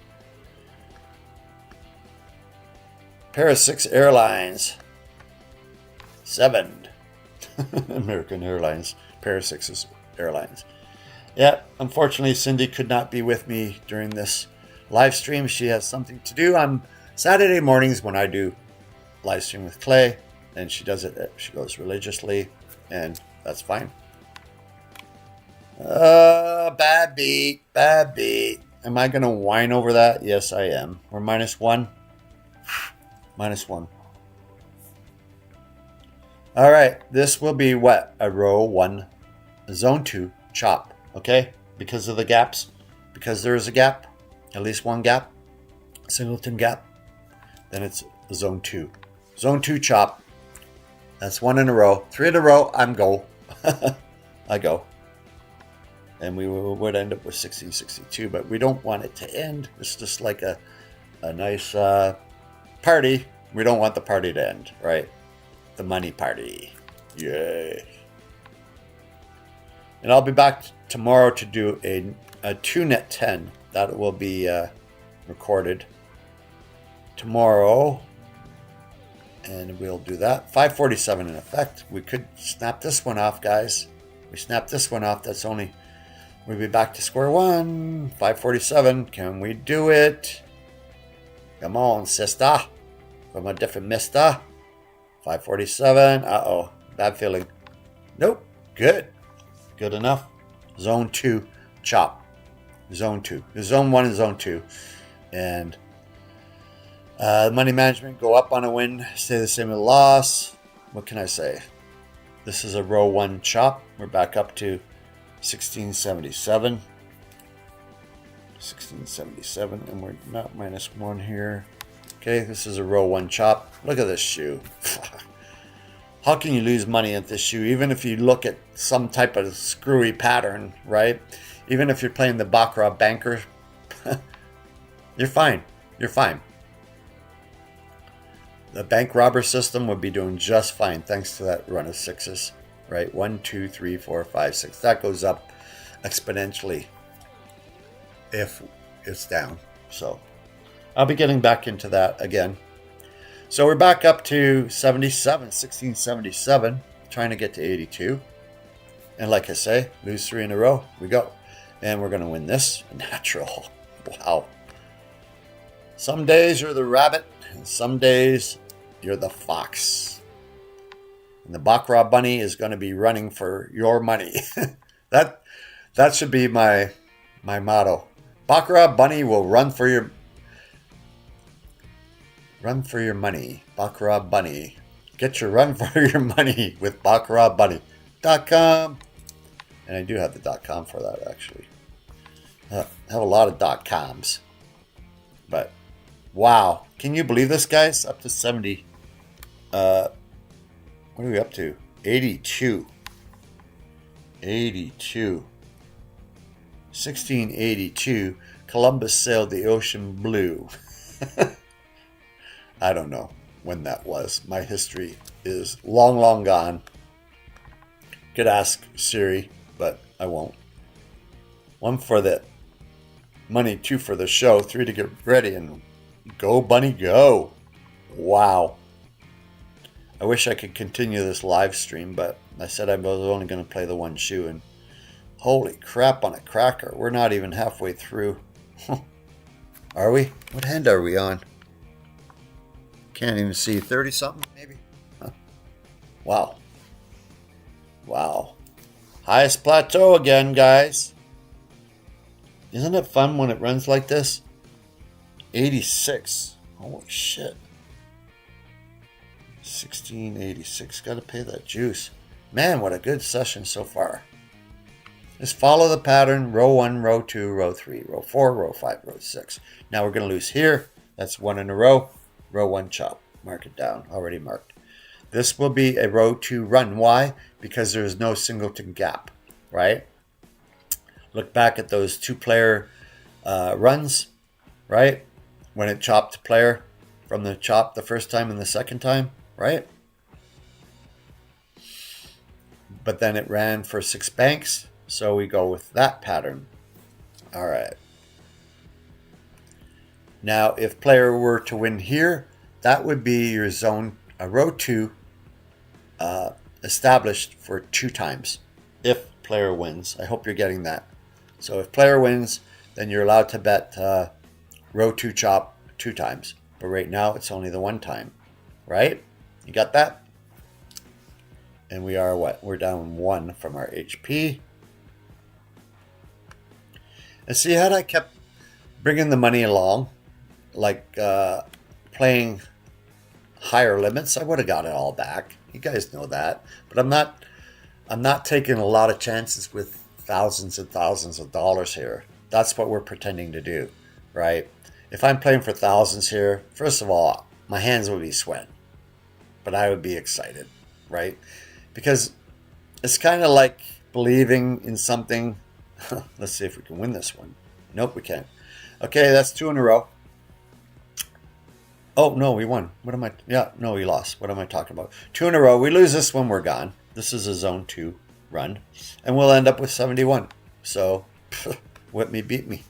Pair of 6 airlines. 7. American Airlines. Pair of 6 airlines. Yeah, unfortunately, Cindy could not be with me during this live stream. She has something to do on Saturday mornings when I do live stream with Clay, and she does it. She goes religiously, and that's fine. Bad beat. Am I going to whine over that? Yes, I am. We're -1. -1. All right, this will be what? A row 1, zone 2 chop. Okay, because of the gaps, because there is a gap, at least one gap, singleton gap, then it's zone 2. Zone 2 chop. That's 1 in a row. 3 in a row, I'm go. I go. And we would end up with 1662, but we don't want it to end. It's just like a nice party. We don't want the party to end, right? The money party. Yay. And I'll be back tomorrow to do a 2 net 10. That will be recorded tomorrow. And we'll do that. 547 in effect. We could snap this one off, guys. We snap this one off. That's only... We'll be back to square one. 547. Can we do it? Come on, sister. From a different mister. 547. Uh-oh. Bad feeling. Nope. Good. Good enough. Zone 2. Chop. Zone 2. Zone 1 and Zone 2. And money management, go up on a win. Stay the same with a loss. What can I say? This is a row 1 chop. We're back up to 1677. 1677. And we're not -1 here. Okay, this is a row 1 chop. Look at this shoe. How can you lose money at this shoe? Even if you look at some type of screwy pattern, right? Even if you're playing the Baccarat banker, you're fine. You're fine. The bank robber system would be doing just fine thanks to that run of 6s, right? 1, 2, 3, 4, 5, 6. That goes up exponentially if it's down. So I'll be getting back into that again. So we're back up to 1677, trying to get to 82. And like I say, lose 3 in a row, we go. And we're going to win this natural. Wow. Some days you're the rabbit, and some days you're the fox. And the Baccarat bunny is going to be running for your money. That should be my motto. Baccarat bunny will run for your money. Baccarat bunny. Get your run for your money with BaccaratBunny.com. And I do have the .com for that, actually. I have a lot of .coms. But, wow. Can you believe this, guys? Up to 70. What are we up to? 82. 1682. Columbus sailed the ocean blue. I don't know. when that was. My history is long, long gone. Could ask Siri, but I won't. 1 for the money, 2 for the show, 3 to get ready, and go, bunny, go. Wow. I wish I could continue this live stream, but I said I was only going to play the 1 shoe, and holy crap on a cracker. We're not even halfway through. Are we? What hand are we on? Can't even see. 30 something maybe? Huh. Wow. Wow. Highest plateau again, guys. Isn't it fun when it runs like this? 86. Holy shit. 1686. Got to pay that juice. Man, what a good session so far. Just follow the pattern. Row 1, row 2, row 3, row 4, row 5, row 6. Now we're going to lose here. That's 1 in a row. Row 1 chop. Mark it down. Already marked. This will be a row 2 run. Why? Because there's no singleton gap, right? Look back at those 2-player runs, right? When it chopped player from the chop the first time and the second time, right? But then it ran for 6 banks, so we go with that pattern. All right. Now, if player were to win here, that would be your zone, row 2, established for 2 times. If player wins, I hope you're getting that. So if player wins, then you're allowed to bet row 2 chop 2 times. But right now, it's only the 1 time, right? You got that? And we are what? We're down 1 from our HP. And see how I kept bringing the money along, like playing higher limits. I would have got it all back. You guys know that. But I'm not taking a lot of chances with thousands and thousands of dollars here. That's what we're pretending to do, right? If I'm playing for thousands here, first of all, my hands would be sweating, but I would be excited, right? Because it's kind of like believing in something. Let's see if we can win this one. Nope, we can't. Okay, that's 2 in a row. Oh, no, we won. What am I? Yeah, no, we lost. What am I talking about? 2 in a row. We lose this one, we're gone. This is a zone 2 run. And we'll end up with 71. So, whip me, beat me.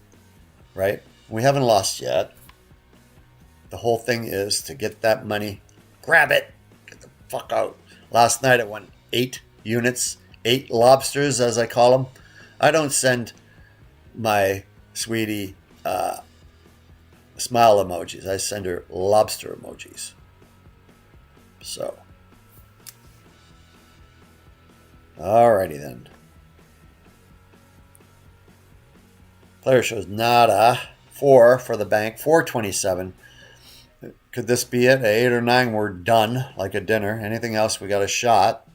Right? We haven't lost yet. The whole thing is to get that money. Grab it. Get the fuck out. Last night I won 8 units. 8 lobsters, as I call them. I don't send my sweetie smile emojis. I send her lobster emojis. So. Alrighty then. Player shows nada. 4 for the bank. 427. Could this be it? 8 or 9, we're done. Like a dinner. Anything else, we got a shot.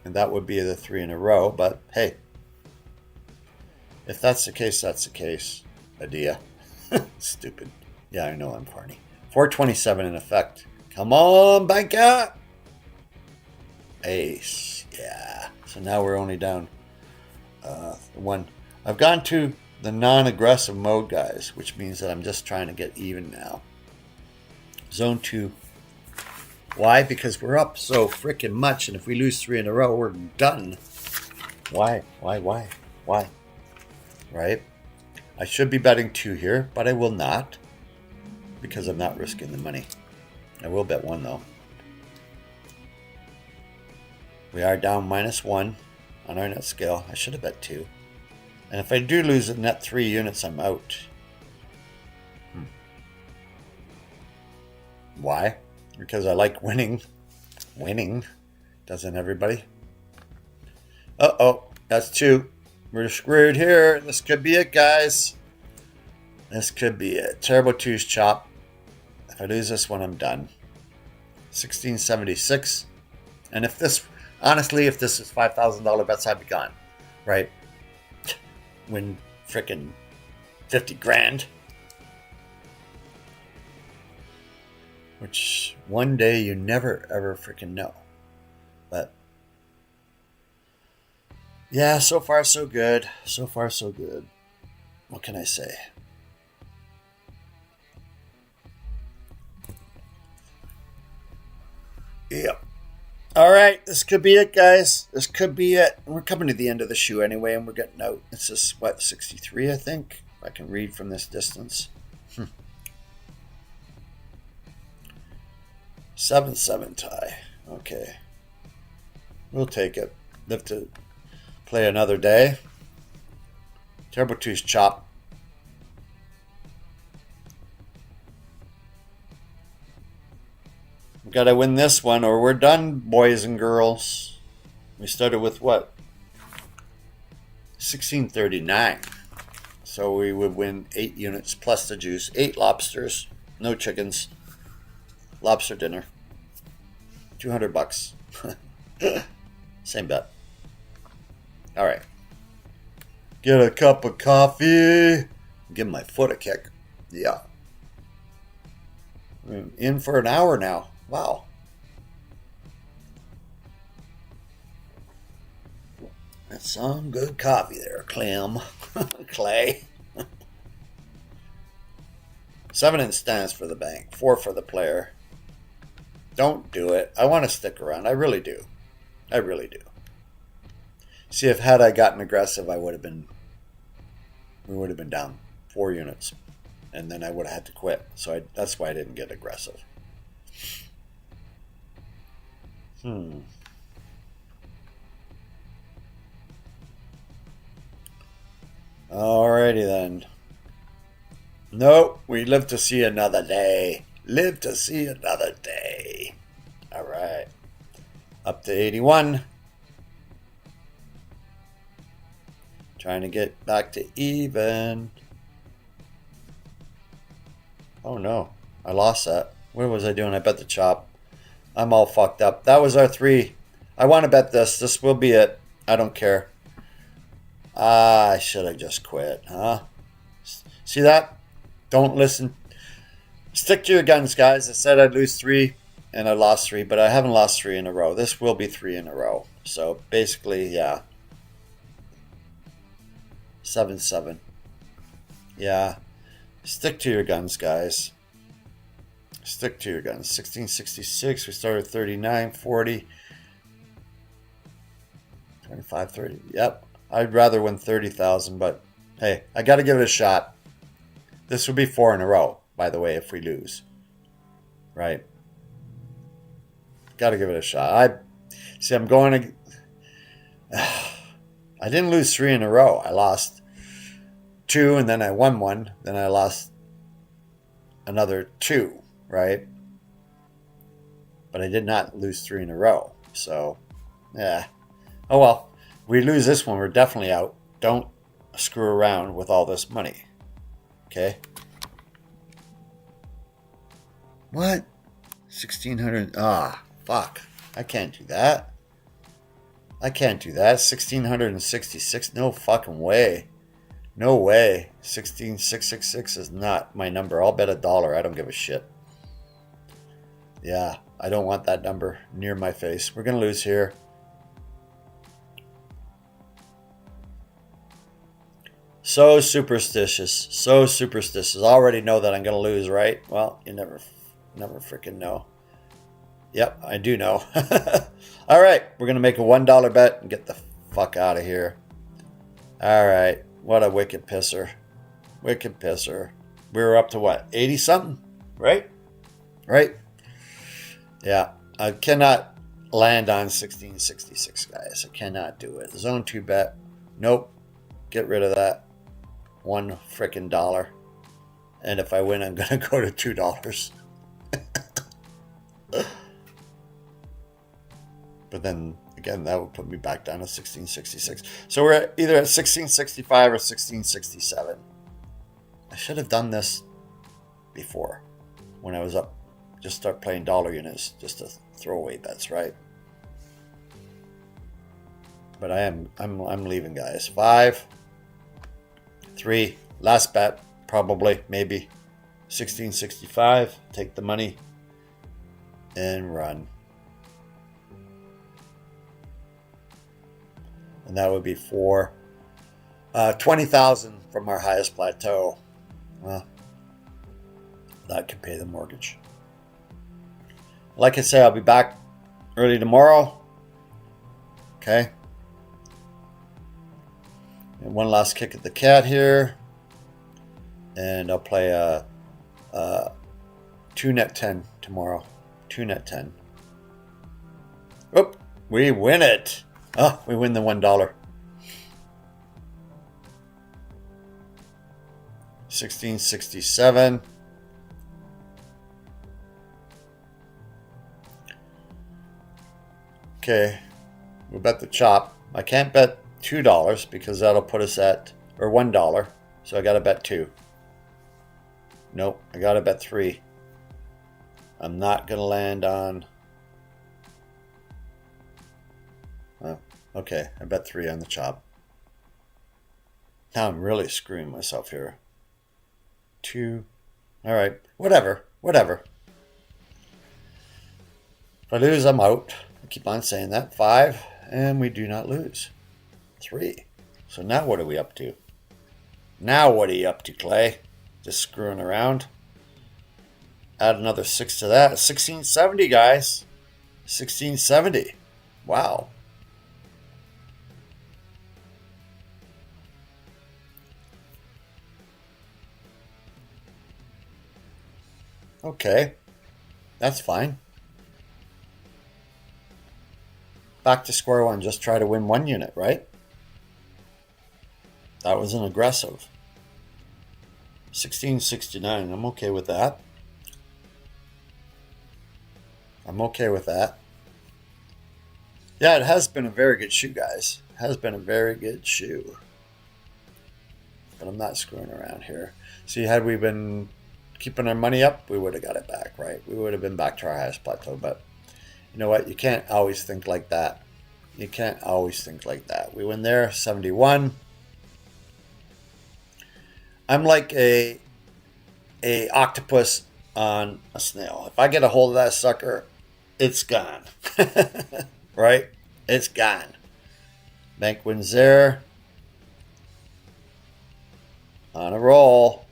And that would be the 3 in a row. But hey. If that's the case, that's the case. Idea. Stupid. Yeah, I know I'm corny. 427 in effect. Come on, Baccarat. Ace. Yeah. So now we're only down 1. I've gone to the non-aggressive mode, guys, which means that I'm just trying to get even now. Zone 2. Why? Because we're up so freaking much, and if we lose 3 in a row, we're done. Why? Right? I should be betting 2 here, but I will not because I'm not risking the money. I will bet 1 though. We are down -1 on our net scale. I should have bet 2. And if I do lose a net 3 units, I'm out. Why? Because I like winning. Winning. Doesn't everybody? Uh-oh. That's 2. We're screwed here. This could be it, guys. This could be it. Terrible 2's chop. If I lose this one, I'm done. 1676. And if this, honestly, if this is $5,000 bets, I'd be gone. Right? Win frickin' 50 grand. Which one day you never ever freaking know. But yeah, so far so good. So far so good. What can I say? Yep. All right, this could be it, guys. This could be it. We're coming to the end of the shoe anyway, and we're getting out. It's just, what, 63, I think? I can read from this distance. 7-7 tie. Okay. We'll take it. Live to play another day. Turbo 2's chop. We gotta win this one or we're done, boys and girls. We started with what? 1639. So we would win 8 units plus the juice. 8 lobsters. No chickens. Lobster dinner. $200. Same bet. All right. Get a cup of coffee. Give my foot a kick. Yeah. I'm in for an hour now. Wow. That's some good coffee there, Clem. Clay. 7 in stance for the bank. 4 for the player. Don't do it. I want to stick around. I really do. I really do. See, if had I gotten aggressive, we would have been down 4 units. And then I would have had to quit. So that's why I didn't get aggressive. Alrighty then. Nope, we live to see another day. Live to see another day. Alright. Up to 81. Trying to get back to even. Oh no, I lost that. What was I doing? I bet the chop. I'm all fucked up. That was our 3. I want to bet this. This will be it. I don't care. I should have just quit, huh? See that? Don't listen. Stick to your guns, guys. I said I'd lose 3, and I lost 3, but I haven't lost 3 in a row. This will be 3 in a row. So basically, yeah. 7-7. Yeah. Stick to your guns, guys. Stick to your guns. 1666. We started 39, 40, 25, 30. Yep. I'd rather win 30,000, but hey, I got to give it a shot. This would be 4 in a row, by the way, if we lose. Right? Got to give it a shot. I'm going to. I didn't lose 3 in a row. I lost 2, and then I won 1. Then I lost another 2, right? But I did not lose 3 in a row. So, yeah. Oh well. We lose this one, we're definitely out. Don't screw around with all this money. Okay? What? 1,600. Fuck. I can't do that. 1,666. No fucking way. No way. 16,666 is not my number. I'll bet $1. I don't give a shit. Yeah, I don't want that number near my face. We're going to lose here. So superstitious. So superstitious. I already know that I'm going to lose, right? Well, you never freaking know. Yep, I do know. All right, we're going to make a $1 bet and get the fuck out of here. All right, what a wicked pisser. Wicked pisser. We were up to what, 80 something, right? Right? Yeah, I cannot land on 1666, guys. I cannot do it. Zone 2 bet. Nope. Get rid of that. $1 frickin' dollar. And if I win, I'm going to go to $2. But then, again, that would put me back down to 1666. So we're either at 1665 or 1667. I should have done this before. When I was up. Just start playing dollar units. Just to throw away bets, right? But I'm leaving, guys. 5, 3, last bet, probably, maybe. 1665, take the money and run. And that would be for 20,000 from our highest plateau. Well, that could pay the mortgage. Like I say, I'll be back early tomorrow. Okay. And one last kick at the cat here. And I'll play a 2 net 10 tomorrow. 2 net 10. Oop, we win it. Oh, we win the $1. 1667. Okay, we'll bet the chop. I can't bet $2 because that'll put us at, or $1. So I got to bet 2. Nope, I got to bet 3. I'm not going to land on... Oh, okay, I bet 3 on the chop. Now I'm really screwing myself here. 2. All right, whatever. If I lose, I'm out. I keep on saying that. 5, and we do not lose. 3. So now what are we up to? Now what are you up to, Clay? Just screwing around. Add another 6 to that. 1670, guys. 1670. Wow. Okay. That's fine. Back to square one. Just try to win 1 unit, right? That was an aggressive. 1669. I'm okay with that. Yeah, it has been a very good shoe, guys. It has been a very good shoe. But I'm not screwing around here. See, had we been keeping our money up, we would have got it back, right? We would have been back to our highest plateau. But you know what? You can't always think like that. We win there, 71. I'm like a octopus on a snail. If I get a hold of that sucker, it's gone. Right? It's gone. Bank wins there. On a roll.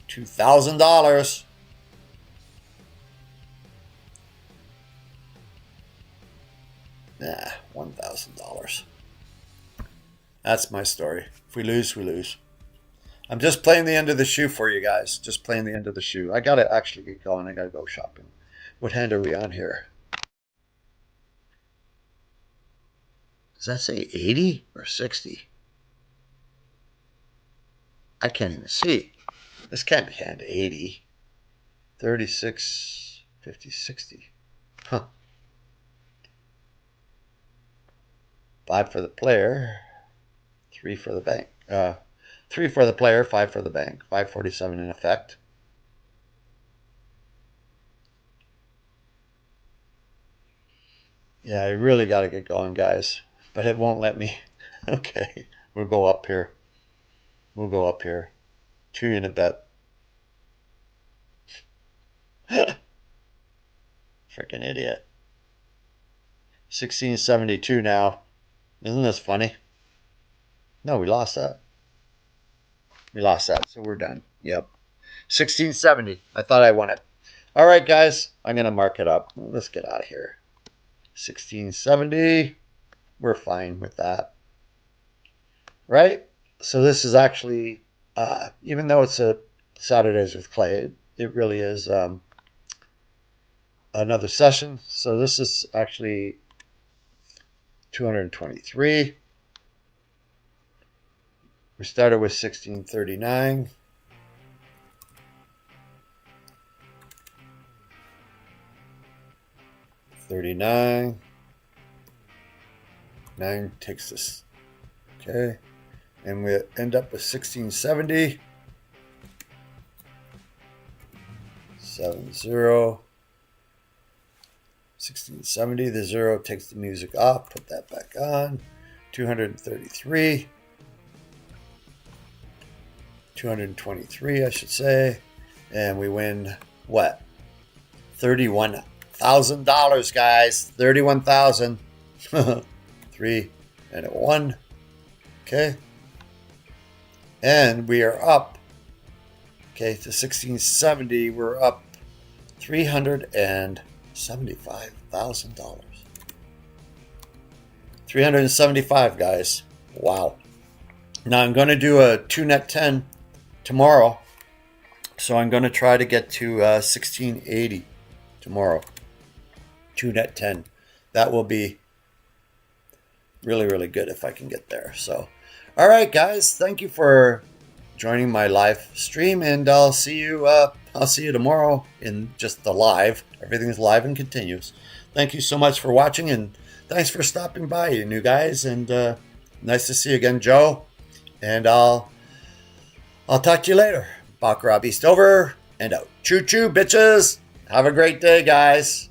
$2,000. Nah, $1,000. That's my story. If we lose, we lose. I'm just playing the end of the shoe for you guys. Just playing the end of the shoe. I gotta actually get going. I gotta go shopping. What hand are we on here? Does that say 80 or 60? I can't even see. This can't be hand 80. 36, 50, 60. Huh. 5 for the player. 3 for the bank. 3 for the player, 5 for the bank. 547 in effect. Yeah, I really got to get going, guys. But it won't let me. Okay, we'll go up here. 2 unit bet. Freaking idiot. 1672 now. Isn't this funny? No, we lost that. So we're done. Yep. 1670. I thought I won it. All right, guys. I'm going to mark it up. Let's get out of here. 1670. We're fine with that. Right? So this is actually, even though it's a Saturdays with Clay, it really is another session. So this is actually 223. We started with 1639. $39. 9 takes this. Okay. And we end up with 1670. 70. 1670. The 0 takes the music off. Put that back on. 233. 223, I should say. And we win what? $31,000, guys. 31,000. 3 and a 1. Okay. And we are up. Okay, to 1670. We're up $360. $75,000. 375, guys. Wow. Now I'm going to do a 2-net 10 tomorrow. So I'm going to try to get to 1680 tomorrow. 2-net 10. That will be really, really good if I can get there. So, all right, guys. Thank you for joining my live stream, and I'll see you tomorrow in just the live. Everything's live and continues. Thank you so much for watching, and thanks for stopping by, you new guys. And nice to see you again, Joe. And I'll talk to you later. Baccarat Beast over and out. Choo choo, bitches. Have a great day, guys.